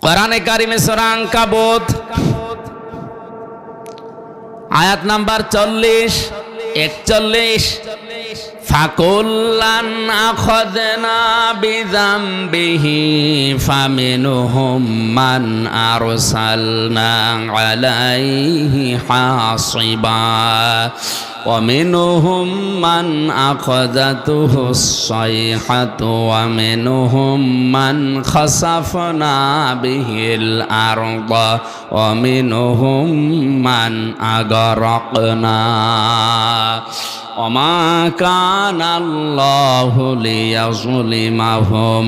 কোরআনে কারিমে সূরা আনকাবুত আয়াত নাম্বার 40-41, ফাকুল্লান আখাযনা বিযামবিহি ফামিনহুম মান আরসালনা আলাইহি হাসিবা ওয়া মিনহুম মান আখাযাতুহুস সাইহাতু ওয়া মিনহুম মান খাসাফনা বিহিল আরদা ওয়া মিনহুম মান আগারাকনা ওমা কানাল্লাহু লিয়াযলিমাহুম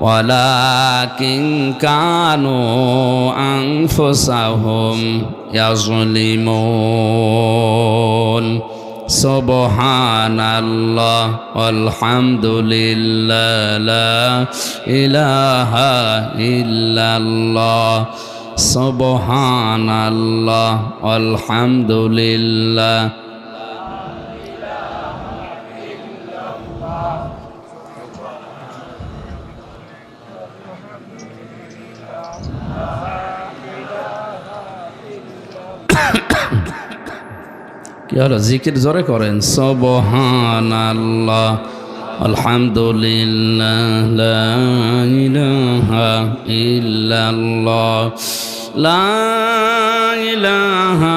ওয়ালাকিন কানু আনফুসাহুম ইয়াযলিমুন। সুবহানাল্লাহ আলহামদুলিল্লাহ লা ইলাহা ইল্লাল্লাহ। সুবহানাল্লাহ আলহামদুলিল্লাহ। কি হলো? জিকির জোরে করেন। সুবহানাল্লাহ আলহামদুলিল্লাহ লা ইলাহা ইল্লাল্লাহ লা ইলাহা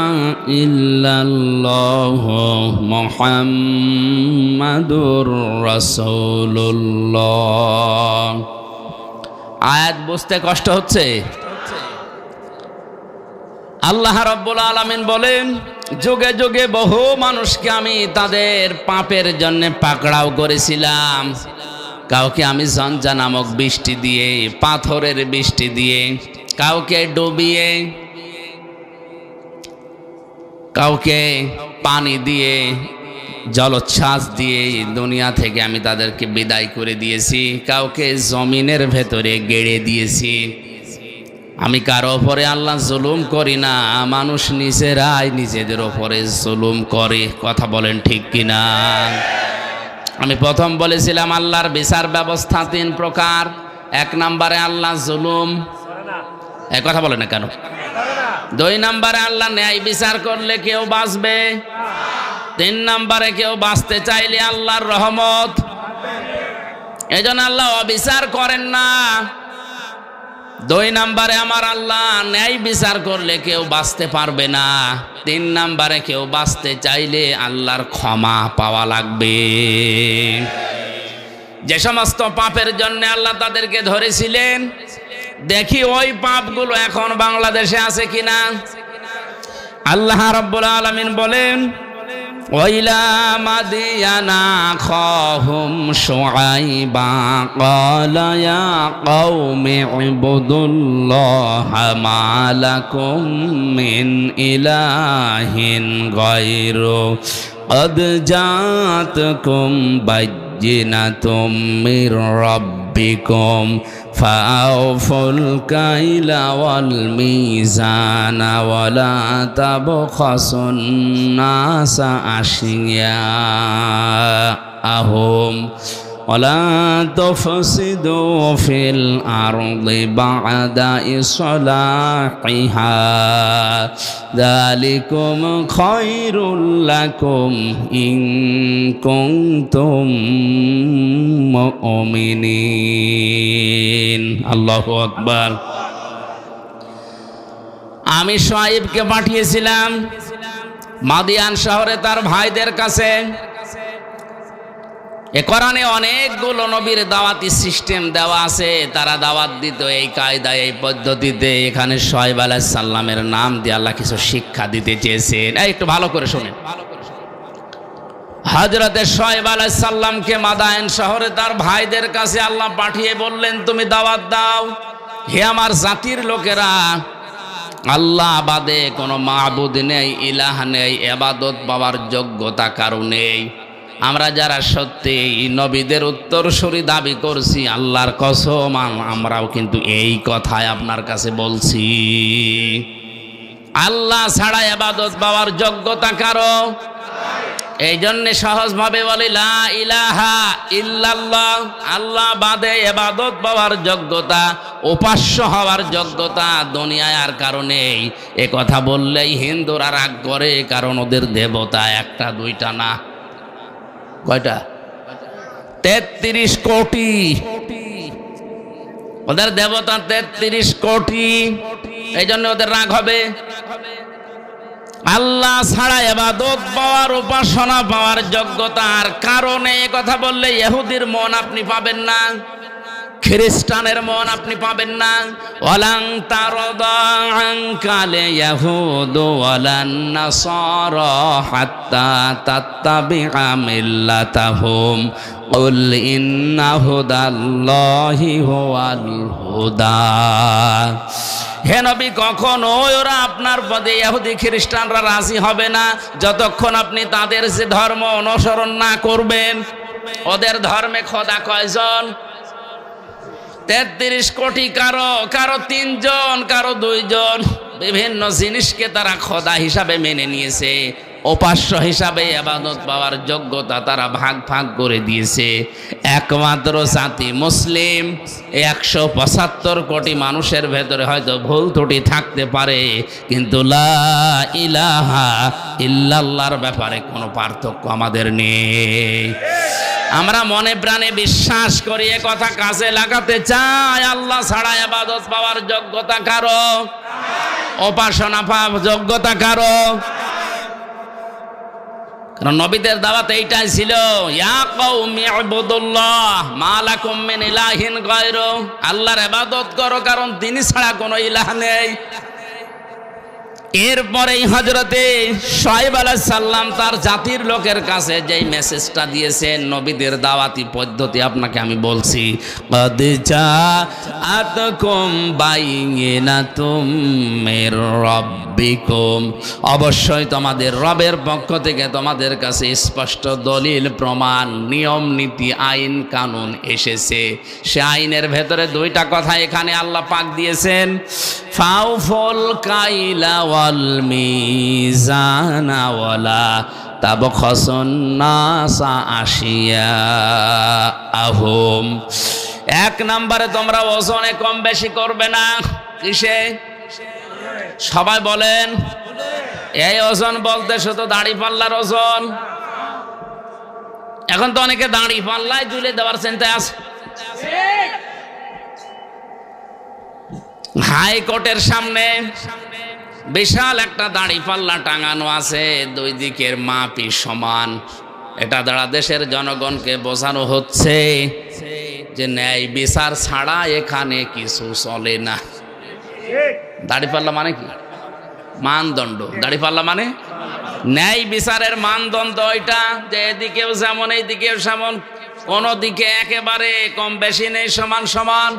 ইল্লাল্লাহ মুহাম্মাদুর রাসূলুল্লাহ। আয়াত বুঝতে কষ্ট হচ্ছে? আল্লাহ রাব্বুল আলামিন বলেন, যুগে যুগে বহু মানুষকে আমি তাদের পাপের জন্য পাকড়াও করেছিলাম। কাউকে আমি ঝঞ্ঝা নামক বৃষ্টি দিয়ে, পাথরের বৃষ্টি দিয়ে, কাউকে ডুবিয়ে, কাউকে পানি দিয়ে, জলোচ্ছ্বাস দিয়ে দুনিয়া থেকে আমি তাদেরকে বিদায় করে দিয়েছি। কাউকে জমিনের ভেতরে গেড়ে দিয়েছি। আমি কারো ওপরে আল্লাহ জুলুম করি না, মানুষ নিজেরাই নিজেদের ওপরে জুলুম করে। কথা বলেন ঠিক কিনা? আমি প্রথম বলেছিলাম আল্লাহর বিচার ব্যবস্থা 3 প্রকার। 1 নম্বরে আল্লাহ জুলুম, কথা বলে না কেন? 2 নম্বরে আল্লাহ ন্যায় বিচার করলে কেউ বাঁচবে। 3 নম্বরে কেউ বাঁচতে চাইলে আল্লাহর রহমত। এজন্য আল্লাহ অবিচার করেন না। 2 নম্বরে আমার আল্লাহ ন্যায় বিচার করলে কেউ বাঁচতে পারবে না। 3 নম্বরে কেউ বাঁচতে চাইলে আল্লাহর ক্ষমা পাওয়া লাগবে। যে সমস্ত পাপের জন্য আল্লাহ তাদেরকে ধরেছিলেন, দেখি ওই পাপগুলো এখন বাংলাদেশে আছে কিনা। আল্লাহ রাব্বুল আলামিন বলেন, ওয়াইলা মাদিয়ানা আখাহুম শুআইবা ক্বালা ইয়া কওমি ইবুদুল্লাহা মা লাকুম মিন ইলাহিন গায়রু قد جاءتكم بينة من ربكم فأوفوا الكيل والميزان ولا تبخسوا الناس أشياءهم ولا تفسدوا في الأرض بعد إصلاحها ذلكم خير لكم إن كنتم مؤمنين الله أكبر। আমি শুআইবকে পাঠিয়েছিলাম মাদিয়ান শহরে তার ভাইদের কাছে। এ কোরআনে অনেকগুলো নবীর দাওয়াতি সিস্টেম দেওয়া আছে, তারা দাওয়াত দিত এই কায়দায়, এই পদ্ধতিতে। এখানে শুআইব আলাইহিস সালামের নাম দিয়ে আল্লাহ কিছু শিক্ষা দিতে চেয়েছেন। একটু ভালো করে শুনেন। হযরতে শুআইব আলাইহিস সালামকে মাদায়েন শহরে তার ভাইদের কাছে আল্লাহ পাঠিয়ে বললেন, তুমি দাওয়াত দাও, হে আমার জাতির লোকেরা, আল্লাহ বাদে কোনো মাবুদ নেই, ইলাহ নেই, ইবাদত পাওয়ার যোগ্যতা কারো নেই। আমরা যারা সত্যি নবীদের উত্তরসূরি দাবি করছি, আল্লাহর কসম আমরাও কিন্তু এই কথাই আপনার কাছে বলছি। আল্লাহ ছাড়া ইবাদত পাওয়ার যোগ্যতা কারো। এই জন্য সহজভাবে বলি লা ইলাহা ইল্লাল্লাহ। আল্লাহ বাদে ইবাদত পাওয়ার যোগ্যতা, উপাস্য হওয়ার যোগ্যতা দুনিয়ায় আর কারণে। এ কথা বললেই হিন্দুরা রাগ করে, কারণ ওদের দেবতা একটা দুইটা না, কয়টা? 33 কোটি। ওদের দেবতা 33 কোটি। এই জন্য ওদের রাগ হবে। আল্লাহ ছাড়া ইবাদত পাওয়ার, উপাসনা পাওয়ার যোগ্যতার কারণে এ কথা বললে ইহুদির মন আপনি পাবেন না, খ্রিস্টানের মন আপনি পাবেন না। ওয়ালাং তারদা আনকাল ইয়াহুদু ওয়ালান নাসারা হাত্তা তাত্তাবিআ মিল্লাতাহুম কুল ইন্না হুদাল্লাহি হুয়াল হুদা। হে নবী, কখনো ওরা আপনার পদে ইহুদি খ্রিস্টানরা রাজি হবে না যতক্ষণ আপনি তাদের যে ধর্ম অনুসরণ না করবেন। ওদের ধর্মে খোদা কয়জন? 33 কোটি। কারো 3 জন, কারো 2 জন। বিভিন্ন জিনিসকে তারা খোদা হিসাবে মেনে নিয়েছে, উপাস্য হিসাবে ইবাদত পাওয়ার যোগ্যতা তারা ভাগ ভাগ করে দিয়েছে। একমাত্র জাতি মুসলিম। 175 কোটি মানুষের ভেতরে হয়তো ভুল ত্রুটি থাকতে পারে, কিন্তু লা ইলাহা ইল্লাল্লাহর ব্যাপারে কোনো পার্থক্য আমাদের নেই। আমরা মনে প্রাণে বিশ্বাস করি, এ কথা কাজে লাগাতে চাই। আল্লাহ ছাড়া ইবাদত পাওয়ার যোগ্যতা কারো, উপাসনা পাওয়ার যোগ্যতা কারো। কারণ নবীদের দাওয়াত এইটাই ছিল, ইয়া কওমি ইবুদুল্লাহ মা লাকুম মিন ইলাহিন গায়রু। আল্লাহর ইবাদত করো, কারণ তিনি ছাড়া কোনো ইলাহ নেই। এরপরেই হযরতে শুআয়ব আলাইহিস সালাম তার জাতির লোকের কাছে যেই মেসেজটা দিয়েছেন, নবীদের দাওয়াতি পদ্ধতি আপনাকে আমি বলছি, ক্বাদ জাআতকুম বাইয়িনাতুম মির রাব্বিকুম, অবশ্যই তোমাদের রবের পক্ষ থেকে তোমাদের কাছে স্পষ্ট দলিল, প্রমাণ, নিয়ম নীতি, আইন কানুন এসেছে। সে আইনের ভেতরে দুইটা কথা এখানে আল্লাহ পাক দিয়েছেন, ফাউফুল কাইলা ওয়াল মিজানা ওয়ালা তাবখাসুন নাসা আশিয়াআহুম। এক নম্বরে তোমরা ওজনে কম বেশি করবে না। কিসে? সবাই বলেন। এই ওজন বলতে শুধু দাড়ি পাল্লার ওজন? এখন তো অনেকে দাড়ি পাল্লায় তুলে দেওয়ার চিন্তায় আছে। হাইকোর্টের সামনে বিশাল একটা দাড়ি পাল্লা টাঙানো আছে, দুই দিকের মাপই সমান। এটা দ্বারা দেশের জনগণকে বোঝানো হচ্ছে যে ন্যায় বিচার ছাড়া এখানে কিছু চলে না। দাড়ি পাল্লা মানে কি? মানদণ্ড। দাড়ি পাল্লা মানে ন্যায় বিচারের মানদণ্ড। ওইটা যে এদিকেও যেমন এইদিকেও যেমন, কোনো দিকে একেবারে কম বেশি নেই, সমান সমান।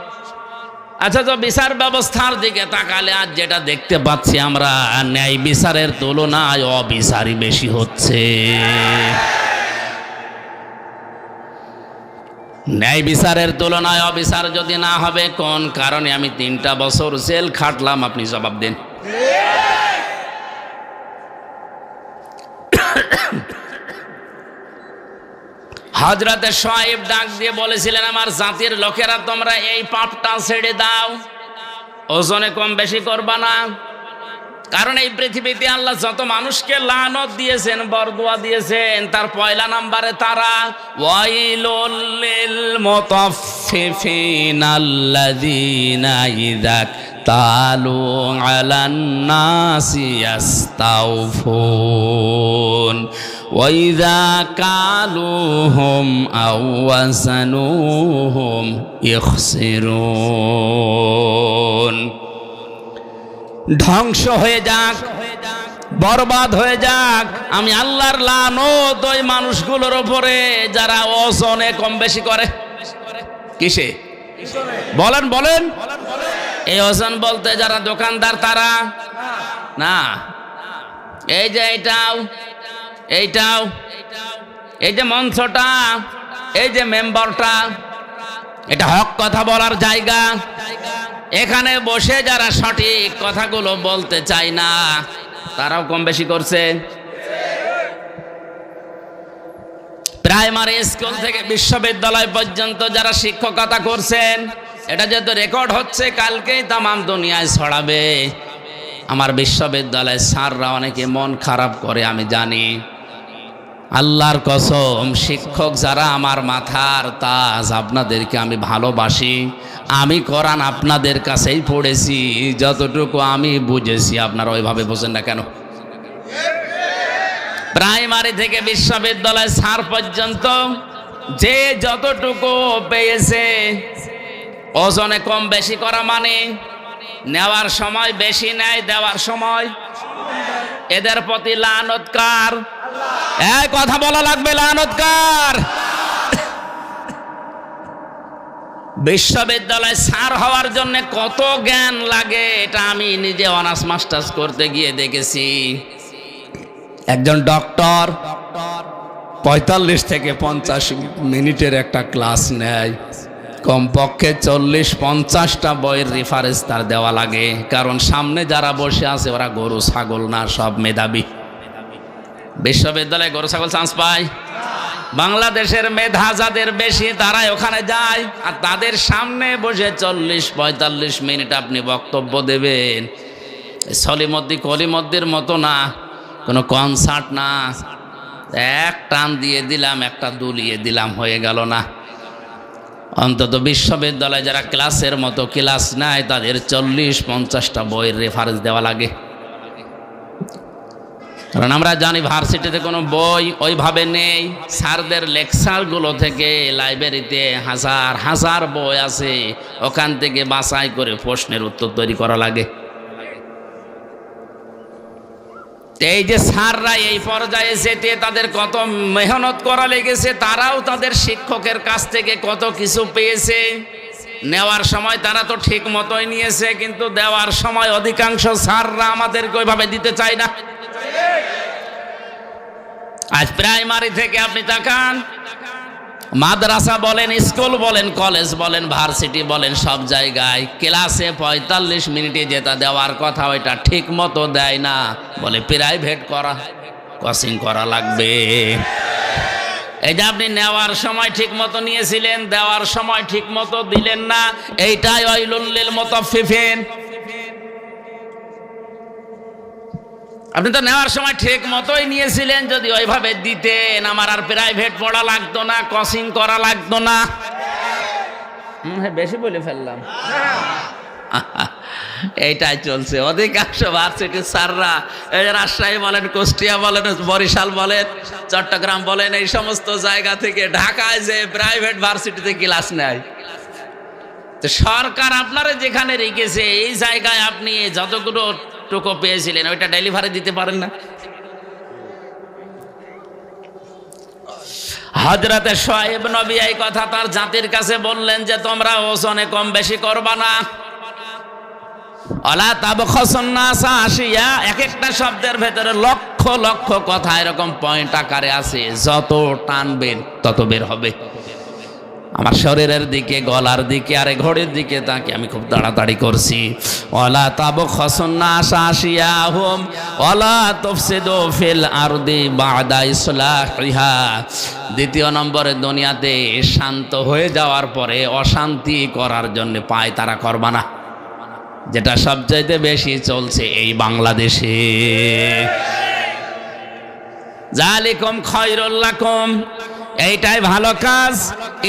আচ্ছা, তো বিচার ব্যবস্থার দিকে তাকালে আজ যেটা দেখতে পাচ্ছি আমরা, ন্যায় বিচারের তুলনায় অবিচারই বেশি হচ্ছে। ন্যায় বিচারের তুলনায় অবিচার যদি না হবে, কোন কারণে আমি 3টা বছর জেল খাটলাম, আপনি জবাব দেন। হযরতে শুআয়ব ডাক দিয়ে বলেছিলেন, আমার জাতির লোকেরা তোমরা এই পাপটা ছেড়ে দাও, ওজনে কম বেশি করবা না। কারণ এই পৃথিবীতে আল্লাহ যত মানুষকে লানত দিয়েছেন, বরদোয়া দিয়েছেন, তার পয়লা নম্বরে তারা। ওয়াইলুল লিল মুতাফফিফিনা আল্লাযীনা ইযা তালু আলান নাসি ইস্তাওফুন ওয়া ইযা কালুহুম আও ওয়াসানুহুম ইখসিরুন। ধ্বংস হয়ে যাক, বরবাদ হয়ে যাক, আমি আল্লাহর লানত ওই মানুষগুলোর উপরে যারা ওজনে কম বেশি করে। কিসে? বলেন বলেন। এই ওজন বলতে যারা দোকানদার তারা না। এই যে এইটাও এইটাও, এই যে মঞ্চটা, এই যে মেম্বারটা, এটা হক কথা বলার জায়গা। এখানে বসে যারা সঠিক কথাগুলো বলতে চায় না, তারাও কম বেশি করছে। প্রাইমারি স্কুল থেকে বিশ্ববিদ্যালয় পর্যন্ত যারা শিক্ষকতা করছেন, এটা যেহেতু রেকর্ড হচ্ছে, কালকেই তামাম দুনিয়ায় ছড়াবে। আমার বিশ্ববিদ্যালয়ের স্যাররা অনেকে মন খারাপ করে, আমি জানি। আল্লাহর কসম, শিক্ষক যারা আমার মাথার তাজ, আপনাদেরকে আমি ভালোবাসি। আমি কোরআন আপনাদের কাছেই পড়েছি, যতটুকু আমি বুঝেছি। আপনারা ওইভাবে বোঝেন না কেন? প্রাইমারি থেকে বিশ্ববিদ্যালয় স্যার পর্যন্ত যে যতটুকু পেয়েছে, ওজনে কম বেশি করা মানে নেওয়ার সময় বেশি নেয়, দেওয়ার সময়। এদের প্রতি লানত কার? এই কথা বলা লাগবে, লানত কার? বিশ্ববিদ্যালয় স্যার হওয়ার জন্য কত জ্ঞান লাগে, এটা আমি নিজে অনার্স মাস্টার্স করতে গিয়ে দেখেছি। একজন ডক্টর 45 থেকে 50 মিনিটের একটা ক্লাস নেয়, কমপক্ষে 40-50টা বইয়ের রেফারেন্স তার দেওয়া লাগে। কারণ সামনে যারা বসে আছে ওরা গরু ছাগল না, সব মেধাবী। বিশ্ববিদ্যালয়ে গরু ছাগল চান্স পায়? বাংলাদেশের মেধা যাদের বেশি তারাই ওখানে যায়, আর তাদের সামনে বসে 40-45 মিনিট আপনি বক্তব্য দেবেন। সলিমদ্দি কলিমদ্দির মতো না, কোনো কনসার্ট না, এক টান দিয়ে দিলাম, একটা দুলিয়ে দিলাম, হয়ে গেল না। অন্তত বিশ্ববিদ্যালয়ে যারা ক্লাসের মতো ক্লাস নেয়, তাদের 40-50টা বইয়ের রেফারেন্স দেওয়া লাগে। কারণ আমরা জানি ভার্সিটিতে কোনো বই ওইভাবে নেই। স্যারদের লেকচারগুলো থেকে লাইব্রেরিতে হাজার হাজার বই আছে, ওখান থেকে বাছাই করে প্রশ্নের উত্তর তৈরি করা লাগে। এই যে স্যাররা এই পর্যায়ে যেতে তাদের কত মেহনত করা লেগেছে, তারাও তাদের শিক্ষকের কাছ থেকে কত কিছু পেয়েছে। নেওয়ার সময় তারা তো ঠিক মতোই নিয়েছে, কিন্তু দেওয়ার সময় অধিকাংশ স্যাররা আমাদেরকে ওইভাবে দিতে চায় না। আজ প্রাইমারি থেকে আপনি তাকান, মাদ্রাসা বলেন, স্কুল বলেন, কলেজ বলেন, ভার্সিটি বলেন, সব জায়গায় ক্লাসে 45 মিনিটে যেটা দেওয়ার কথা ওইটা ঠিক মতো দেয় না, বলে প্রাইভেট করা, কোচিং করা লাগবে। এই যে আপনি নেওয়ার সময় ঠিক মতো নিয়েছিলেন, দেওয়ার সময় ঠিক মতো দিলেন না, এইটাই ওয়াইলুল লিল মুতাফফিফিন। আপনি তো নেওয়ার সময় ঠিক মতোই নিয়েছিলেন, যদি ওইভাবে দিতেন আমার আর প্রাইভেট পড়া লাগতো না, কোচিং করা লাগতো না। বেশি বলে ফেললাম। এইটাই চলছে অধিকাংশ ভার্সিটির স্যাররা, এই রাজশাহী বলেন, কুষ্টিয়া বলেন, বরিশাল বলেন, চট্টগ্রাম বলেন, এই সমস্ত জায়গা থেকে ঢাকায় যে প্রাইভেট ভার্সিটিতে ক্লাস নেয়। তো সরকার আপনারা যেখানে রেখেছে এই জায়গায় আপনি যতগুলো টুকু পেয়েছিলেন ওইটা ডেলিভারি দিতে পারেন না। হযরতে শুআয়ব নবী এই কথা তার জাতির কাছে বললেন যে তোমরা ওজনে কম বেশি করবা না। আলা তাবখাসুন নাসা আশিয়া, এক একটা শব্দের ভেতরে লক্ষ লক্ষ কথা এরকম পয়েন্ট আকারে আছে, যত টানবেন তত বের হবে। আমার শরীরের দিকে, গলার দিকে, আরে ঘড়ির দিকে তাকে আমি খুব তাড়াতাড়ি করছি। ওয়ালা তাবখাসুন নাসা আশিয়াহুম ওয়ালা তুফসিদু ফিল আরদি বা'দা ইসলাহিহা। দ্বিতীয় নম্বরে, দুনিয়াতে শান্ত হয়ে যাওয়ার পরে অশান্তি করার জন্য পায় তারা করবা না, যেটা সবচাইতে বেশি চলছে এই বাংলাদেশে। যালিকুম খায়রুল লাকুম, এইটাই ভালো কাজ।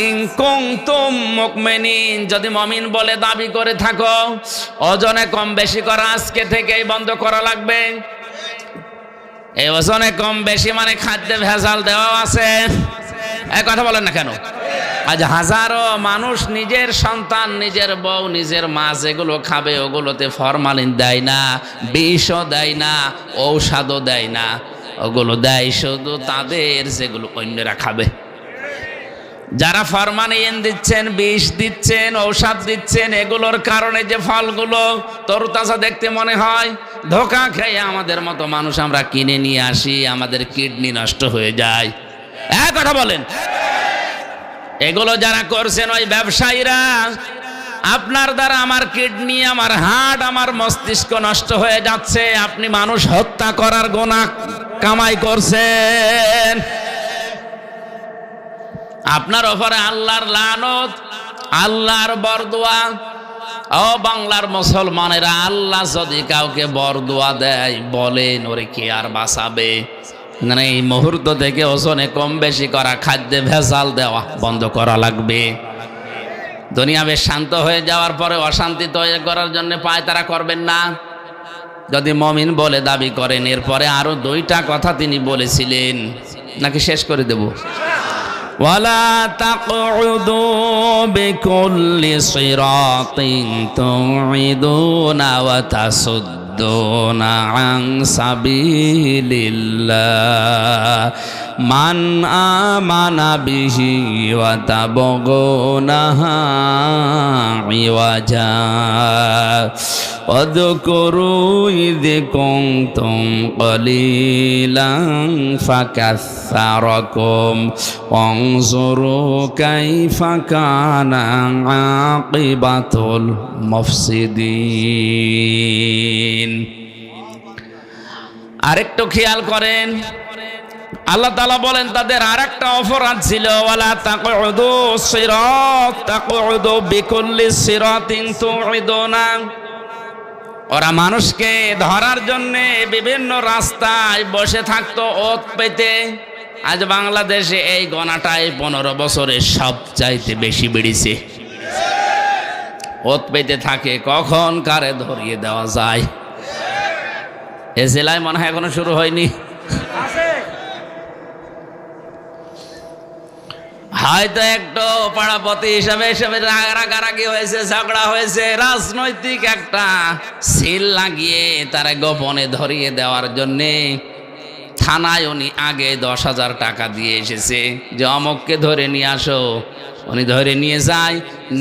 ইন কুনতুম মুমিনিন, যদি মুমিন বলে দাবি করে থাকো, ওজনে কম বেশি করা আজকে থেকেই বন্ধ করা লাগবে। এই ওজনে কম বেশি মানে খাদ্যে ভেজাল দেওয়া আছে, এই কথা বলেন না কেন? আজ হাজারো মানুষ নিজের সন্তান, নিজের বউ, নিজের মা যেগুলো খাবে ওগুলোতে ফরমালিন দেয় না, বিষও দেয় না, ঔষধও দেয় না, ওগুলো দেয় শুধু তাদের যেগুলো অন্যরা খাবে। যারা ফরমালিন দিচ্ছেন, বিষ দিচ্ছেন, ঔষধ দিচ্ছেন, এগুলোর কারণে যে ফলগুলো তরতাজা দেখতে মনে হয়, ধোঁকা খেয়ে আমাদের মতো মানুষ আমরা কিনে নিয়ে আসি, আমাদের কিডনি নষ্ট হয়ে যায়। এক কথা বলেন, এগুলো যারা করছেন ওই ব্যবসায়ীরা, আপনার দ্বারা আমার কিডনি, আমার হার্ট, আমার মস্তিষ্ক নষ্ট হয়ে যাচ্ছে। আপনি মানুষ হত্যা করার গুনাহ কামাই করছেন, আপনার ওপরে আল্লাহর লানত, আল্লাহর বরদোয়া। ও বাংলার মুসলমানেরা, আল্লাহ যদি কাউকে বরদোয়া দেয়, বলেন ওরে কে আর বাঁচাবে? মানে এই মুহূর্ত থেকে ওজনে কম বেশি করা, খাদ্যে ভেজাল দেওয়া বন্ধ করা লাগবে। দুনিয়া বেশ শান্ত হয়ে যাওয়ার পরে অশান্তি তৈরি করার জন্য পায় তারা করবেন না, যদি মুমিন বলে দাবি করেন। এরপরে আরো 2টা কথা তিনি বলেছিলেন, নাকি শেষ করে দেব? ওয়ালা তাকউদু বিকুল্লি সিরাতিন তুইদুনা ওয়া তাসুদ্দুনা আন সাবিলিল্লাহ মান আমানা বিহি ওয়া তাবগুনাহা ইওয়াজা ওয়াযকুরু ইয কুনতুম কলিলান ফাকাসসারাকুম ওয়ানজুরু কাইফা কানা আকিবাতুল মুফসিদিন। আরেকটু খেয়াল করেন, আল্লাহ তাআলা বলেন তাদের আরেকটা অপরাধ ছিল, ওয়ালা তাকউদু সিরাত তাকউদু বিকুল্লি সিরাতিন তুইদুনা। ওরা মানুষকে ধরার জন্য বিভিন্ন রাস্তায় বসে থাকতো ওত পেতে। আজ বাংলাদেশে এই গণাটাই 15 বছরে সবচাইতে বেশি বেড়েছে। ওত পেতে থাকে, কখন কারে ধরিয়ে দেওয়া যায়। এ জেলায় মনে হয় এখনো শুরু হয়নি। হয়তো একটু পাড়াপতি হিসাবে হিসাবে রাগারাগি হয়েছে, ঝগড়া হয়েছে, রাজনৈতিক একটা সিল লাগিয়ে তারা গোপনে ধরিয়ে দেওয়ার জন্যে থানায় উনি আগে 10,000 টাকা দিয়ে এসেছে যে অমককে ধরে নিয়ে আসো। উনি ধরে নিয়ে যায়,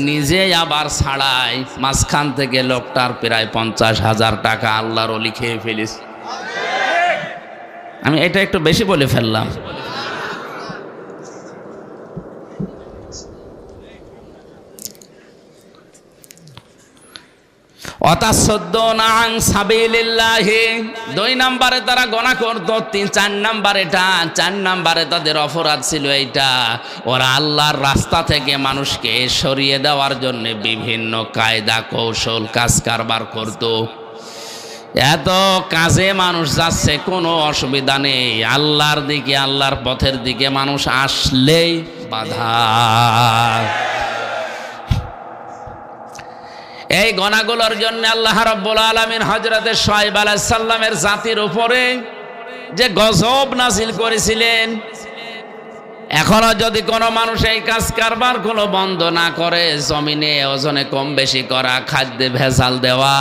নিজে আবার ছাড়ায়, মাঝখান থেকে লোকটার প্রায় 50,000 টাকা আল্লাহর ওলি খেয়ে ফেলিস। আমি এটা একটু বেশি বলে ফেললাম। দুই নম্বরে তারা গোনা করত, 4 নম্বর এটা, 4 নম্বরে তাদের অপরাধ ছিল এইটা, ওরা আল্লাহর রাস্তা থেকে মানুষকে সরিয়ে দেওয়ার জন্য বিভিন্ন কায়দা কৌশল কাজ কারবার করত। এত কাজে মানুষ যাচ্ছে, কোনো অসুবিধা নেই, আল্লাহর দিকে আল্লাহর পথের দিকে মানুষ আসলেই বাধা। এই গনাগুলোর জন্য আল্লাহ রাব্বুল আলামিন হযরতে শুআয়ব আলাইহিস সালামের জাতির উপরে যে গজব নাযিল করেছিলেন, এখনো যদি কোনো মানুষ এই কাজ কারবার কোনো বন্ধ না করে, জমিনে ওজনে কম বেশি করা, খাদ্যে ভেজাল দেওয়া,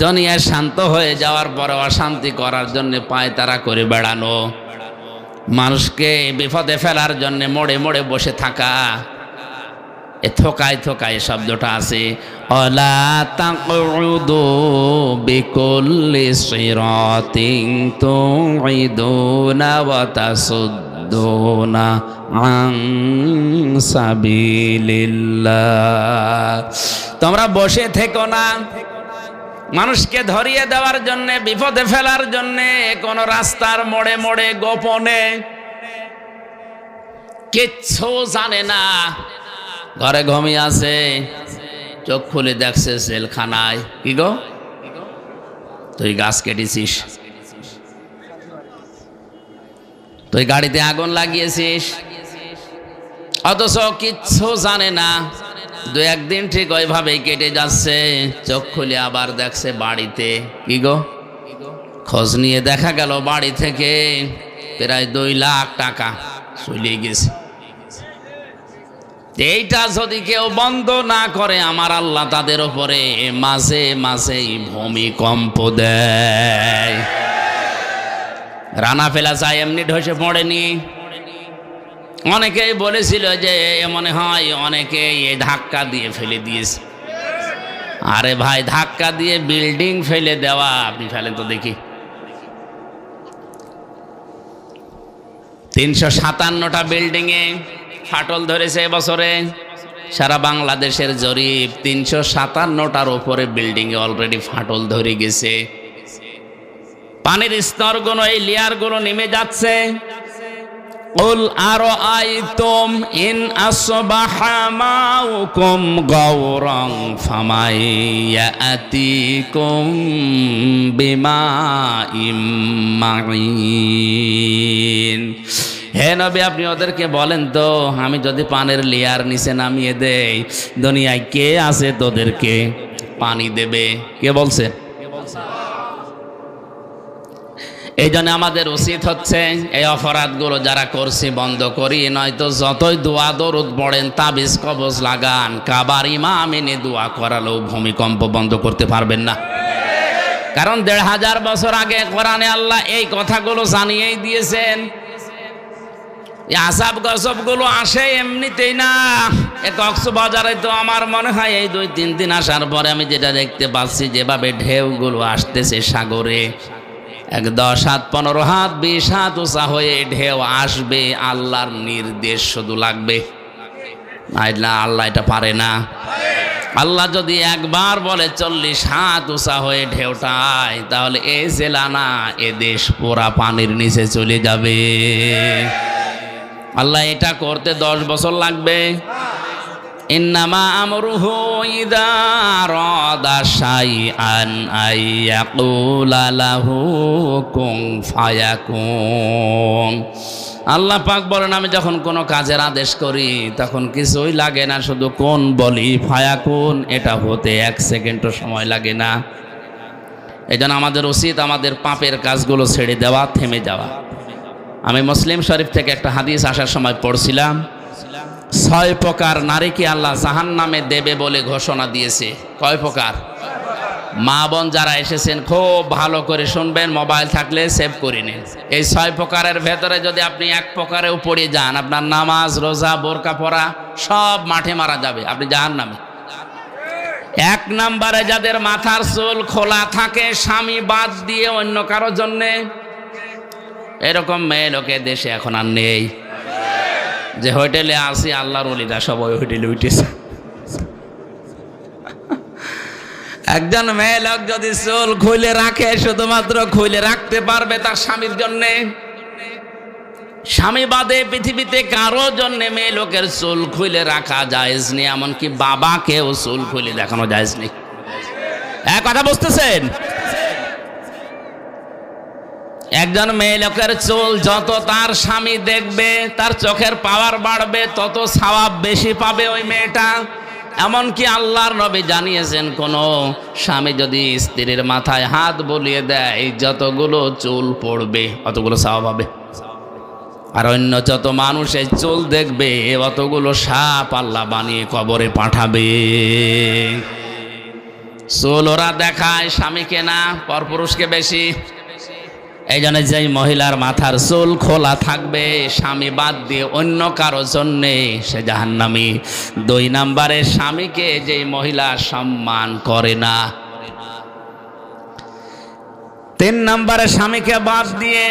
দুনিয়া শান্ত হয়ে যাওয়ার পরে অশান্তি করার জন্য পায়তারা করে বেড়ানো, মানুষকে বিপদে ফেলার জন্য মোড়ে মোড়ে বসে থাকা, এ থোকায় থোকায় শব্দটা আছে। অলা তাকউদু বিকুল্লি সিরাতিন তুইদুনা ওয়া তাসুদ্দুনা আন সাবিলিল্লাহ। তোমরা বসে থেকো না মানুষকে ধরিয়ে দেওয়ার জন্য, বিপদে ফেলার জন্য কোন রাস্তার মোড়ে মোড়ে গোপনে, কিচ্ছু জানে না, ঘরে ঘুমিয়ে আছে, চোখ খুলে দেখছে জেলখানায়। কি গো, তুই গাছ কেটেছিস, তুই গাড়িতে আগুন লাগিয়েছিস, অথচ কিচ্ছু জানে না। 2-1 দিন ঠিক ওইভাবেই কেটে যাচ্ছে, চোখ খুলে আবার দেখছে বাড়িতে। কি গো, খোঁজ নিয়ে দেখা গেল বাড়ি থেকে প্রায় 2 লাখ টাকা চলে গেছে। এইটা যদি কেউ বন্ধ না করে, আমার আল্লাহ তাদের উপরে মাঝে মাঝেই ভূমিকম্প দেয়। রানা ফেলা যায় এমনি ঢসে পড়েনি। অনেকেই বলেছিল যে মনে হয় অনেকে এই ধাক্কা দিয়ে ফেলে দিয়েছে। আরে ভাই, ধাক্কা দিয়ে বিল্ডিং ফেলে দেওয়া, আপনি ফেলেন তো দেখি। 357টা বিল্ডিংয়ে ফাটল ধরেছে এবছরে। সারা বাংলাদেশের জরিপ, 357টার উপরে বিল্ডিংয়ে অলরেডি ফাটল ধরে গেছে। পানির স্তরগুলো, এই লেয়ারগুলো নেমে যাচ্ছে। কুল আরাআইতুম ইন আসবাহা মাউকুম গাওরান ফামাইয়াতিকুম বিমাইম মাঈন। হে নবী, আপনি ওদেরকে বলেন তো, আমি যদি পানির লেয়ার নিচে নামিয়ে দেই, দুনিয়ায় কে আছে তোদেরকে পানি দেবে? কে বলছে? এই জন্য আমাদের উচিত হচ্ছে এই অপরাধগুলো যারা করছি বন্ধ করি, নয়তো যতই দোয়া দরুদ পড়েন, তাবিজ কবজ লাগান, কাবার ইমাম এনে দোয়া করালেও ভূমিকম্প বন্ধ করতে পারবেন না। কারণ 1500 বছর আগে কোরআনে আল্লাহ এই কথাগুলো জানিয়েই দিয়েছেন। আসাব গসব গুলো আসে এমনিতেই না। কক্সবাজারে তো আমার মনে হয় এই 2-3 দিন আসার পরে আমি যেটা দেখতে পাচ্ছি, যেভাবে ঢেউগুলো আসতেছে সাগরে, 10 হাত 15 হাত 20 হাত উঁচা হয়ে ঢেউ আসবে, আল্লাহর নির্দেশ শুধু লাগবে। না, আল্লাহ এটা পারে না। আল্লাহ যদি একবার বলে 40 হাত উঁচা হয়ে ঢেউটায়, তাহলে এই জেলা না, এ দেশ পুরা পানির নিচে চলে যাবে। আল্লাহ এটা করতে 10 বছর লাগবে। ইন্নামা আমরুহু ইযা আরাদা শাইআন আইয়াকুলা লাহু কুন ফায়াকুন। আল্লাহ পাক বলেন, আমি যখন কোনো কাজের আদেশ করি তখন কিছুই লাগে না, শুধু কোন বলি, ফায়াকুন, এটা হতে 1 সেকেন্ডও সময় লাগে না। এজন্য আমাদের উচিত আমাদের পাপের কাজগুলো ছেড়ে দেওয়া, থেমে যাওয়া। আমি মুসলিম শরীফ থেকে একটা হাদিস আসার সময় পড়ছিলাম, ছয় প্রকার নারীকে আল্লাহ জাহান্নামে দেবে বলে ঘোষণা দিয়েছে। কয় প্রকার? মা বোন যারা এসেছেন খুব ভালো করে শুনবেন, মোবাইল থাকলে সেভ করে নিন। এই ছয় প্রকারের ভেতরে যদি আপনি এক প্রকারেও পড়ে যান, আপনার নামাজ রোজা বোরকা পরা সব মাঠে মারা যাবে, আপনি জাহান্নামে। এক নম্বরে যাদের মাথার চুল খোলা থাকে স্বামী বাদ দিয়ে অন্য কারো জন্যে, এরকম মেয়ে লোকে দেশে এখন আর নেই। যে হোটেলে আসি আল্লাহর ওলিরা সব ওই হোটেলে উঠেছে। একজন মেয়ে লোক যদি চুল খুলে রাখে, শুধুমাত্র খুলে রাখতে পারবে তার স্বামীর জন্যে, স্বামী বাদে পৃথিবীতে কারো জন্যে মেয়ে লোকের চুল খুলে রাখা জায়েজ নেই, এমনকি বাবাকেও চুল খুলে দেখানো জায়েজ নেই। এক কথা বুঝতেছেন? একজন মেয়ে লোকের চুল যত তার স্বামী দেখবে, তার চোখের পাওয়ার বাড়বে, তত সওয়াব বেশি পাবে ওই মেয়েটা। এমনকি আল্লাহর নবী জানিয়েছেন, কোন স্বামী যদি স্ত্রীর মাথায় হাত বুলিয়ে দেয়, যতগুলো চুল পড়বে অতগুলো সওয়াব হবে। আর অন্য যত মানুষ এই চুল দেখবে, অতগুলো সাপ আল্লাহ বানিয়ে কবরে পাঠাবে। চুল ওরা দেখায় স্বামীকে না, পরপুরুষকে বেশি। এই জন্য যেই মহিলার মাথার চুল খোলা থাকবে স্বামী বাদ দিয়ে অন্য কারো জন্যে, সে জাহান্নামী। দুই নম্বরে স্বামীকে যেই মহিলা সম্মান করে না। তিন নম্বরে স্বামীকে বাদ দিয়ে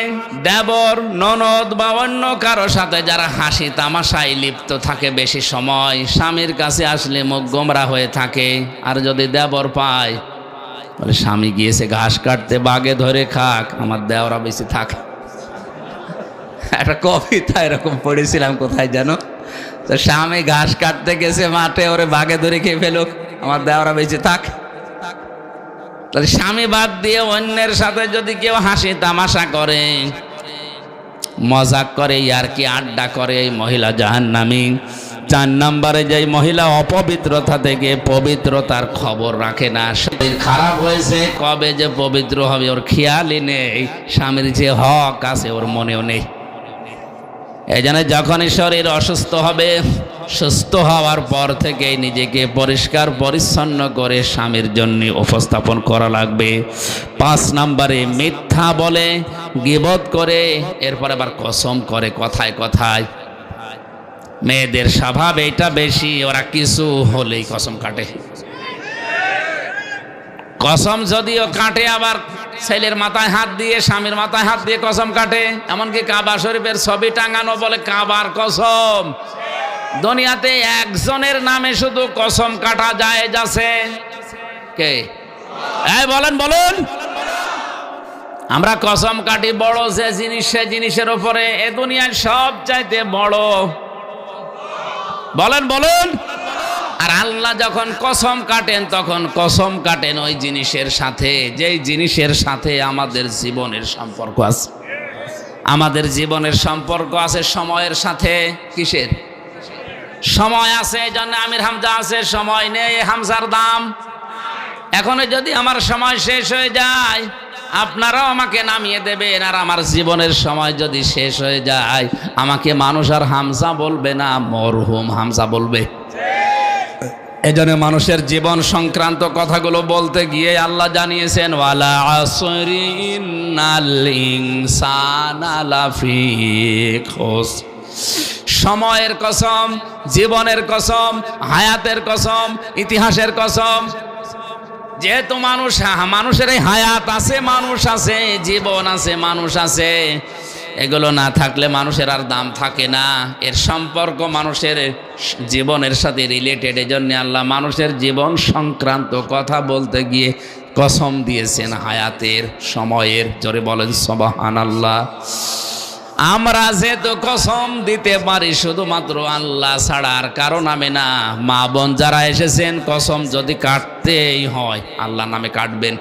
দেবর ননদ বা অন্য কারো সাথে যারা হাসি তামাশায় লিপ্ত থাকে বেশি সময়, স্বামীর কাছে আসলে মুখ গোমরা হয়ে থাকে। আর যদি দেবর পায়, বলে স্বামী গিয়েছে ঘাস কাটতে, বাগে ধরে খাক, আমার দেওরা বেশি থাক। একটা কবিতা এরকম পড়েছিলাম কোথায় যেন, তো স্বামী ঘাস কাটতে গেছে মাঠে, ওরে বাগে ধরে খেয়ে ফেলুক, আমার দেওরা বেশি থাক। তাহলে স্বামী বাদ দিয়ে অন্যের সাথে যদি কেউ হাসি তামাশা করে, মজাক করে, ইয়ারকি আড্ডা করে, এই মহিলা জাহান্নামী। চার নম্বরে যেই মহিলা অপবিত্রতা থেকে পবিত্রতার খবর রাখে না, শরীর খারাপ হয়েছে কবে যে পবিত্র হবে ওর খেয়ালই নেই, স্বামীর যে হক আছে ওর মনেও নেই। এই জন্য যখনই শরীর অসুস্থ হবে, সুস্থ হওয়ার পর থেকে নিজেকে পরিষ্কার পরিচ্ছন্ন করে স্বামীর জন্য উপস্থাপন করা লাগবে। 5 নম্বরে মিথ্যা বলে, গীবত করে, এরপর আবার কসম করে কথায় কথায়। মেয়েদের স্বভাব এটা বেশি, ওরা কিছু হলেই কসম কাটে। কসম যদিও কাটে, আবার ছেলের মাথায় হাত দিয়ে স্বামীর মাথায় হাত দিয়ে কসম কাটে। এমনকি কাবা শরীফের ছবি টাঙানো বলে কাবার কসম। দুনিয়াতে একজনের নামে শুধু কসম কাটা জায়েজ আছে, কে? এই বলেন বলুন। আমরা কসম কাটি বড় যে জিনিস, সে জিনিসের উপরে এ দুনিয়ার সব চাইতে বড়। বলেন বলুন। আর আল্লাহ যখন কসম কাটেন, তখন কসম কাটেন ওই জিনিসের সাথে যেই জিনিসের সাথে আমাদের জীবনের সম্পর্ক আছে। আমাদের জীবনের সম্পর্ক আছে সময়ের সাথে। কিসের সময় আছে? এই জন্য আমির হামজা আছে, সময় নেই হামজার দাম। এখনো যদি আমার সময় শেষ হয়ে যায়, আপনারাও আমাকে নামিয়ে দেবেন। আর আমার জীবনের সময় যদি শেষ হয়ে যায়, আমাকে মানুষ আর হামজা বলবে না, মরহুম হামজা বলবে। এজন্য মানুষের জীবন সংক্রান্ত কথাগুলো বলতে গিয়ে আল্লাহ জানিয়েছেন, ওয়ালা আসরি ইন্নাল ইনসানা লাফি খুসর। সময়ের কসম, জীবনের কসম, হায়াতের কসম, ইতিহাসের কসম। যেহেতু মানুষের এই হায়াত আছে, মানুষ আছে, জীবন আছে, মানুষ আছে, এগুলো না থাকলে মানুষের আর দাম থাকে না। এর সম্পর্ক মানুষের জীবনের সাথে রিলেটেড। এজন্য আল্লাহ মানুষের জীবন সংক্রান্ত কথা বলতে গিয়ে কসম দিয়েছেন হায়াতের, সময়ের। জোরে বলেন সুবহানাল্লাহ। আমরা যেহেতু কসম দিতে পারি শুধুমাত্র আল্লাহ ছাড়া আর কারো নামে না। মা বোন যারা এসেছেন, কসম যদি কাটতেই হয় আল্লাহ নামে কাটবেন।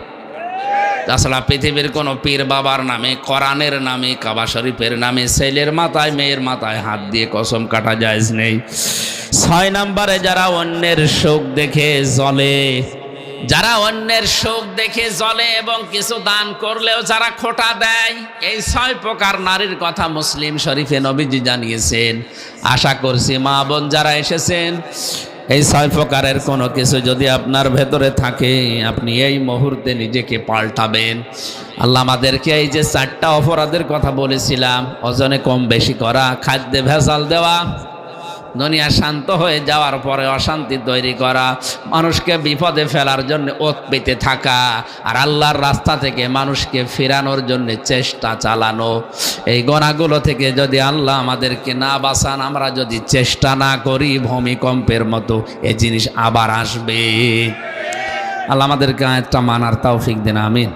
তাছাড়া পৃথিবীর কোনো পীর বাবার নামে, কোরআনের নামে, কাবা শরীফের নামে ছেলের মাথায় মেয়ের মাথায় হাত দিয়ে কসম কাটা জায়েজ নেই। 6 নম্বরে যারা অন্যের সুখ দেখে জ্বলে, যারা অন্যের সুখ দেখে জ্বলে এবং কিছু দান করলেও যারা খোঁটা দেয়, এই 6 প্রকার নারীর কথা মুসলিম শরীফে নবীজি জানিয়েছেন। আশা করছি মা বোন যারা এসেছেন, এই 6 প্রকারের কোনো কিছু যদি আপনার ভেতরে থাকে, আপনি এই মুহূর্তে নিজেকে পাল্টাবেন। আল্লাহ আমাদেরকে এই যে 4টা অপরাধের কথা বলেছিলাম, ওজনে কম বেশি করা, খাদ্যে ভেজাল দেওয়া, দুনিয়া শান্ত হয়ে যাওয়ার পরে অশান্তি তৈরি করা, মানুষকে বিপদে ফেলার জন্য ওত পেতে থাকা, আর আল্লাহর রাস্তা থেকে মানুষকে ফেরানোর জন্য চেষ্টা চালানো, এই গুনাহগুলো থেকে যদি আল্লাহ আমাদেরকে না বাঁচান, আমরা যদি চেষ্টা না করি, ভূমিকম্পের মতো এই জিনিস আবার আসবে। আল্লাহ আমাদেরকে আয়াতটা মানার তৌফিক দেন, আমিন।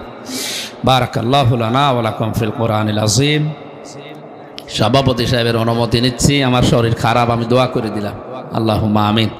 বারাকাল্লাহু লানা ওয়া লাকুম ফিল কোরআনিল আযীম। সভাপতি সাহেবের অনুমতি নিচ্ছি, আমার শরীর খারাপ, আমি দোয়া করে দিলাম। আল্লাহুম্মা আমিন।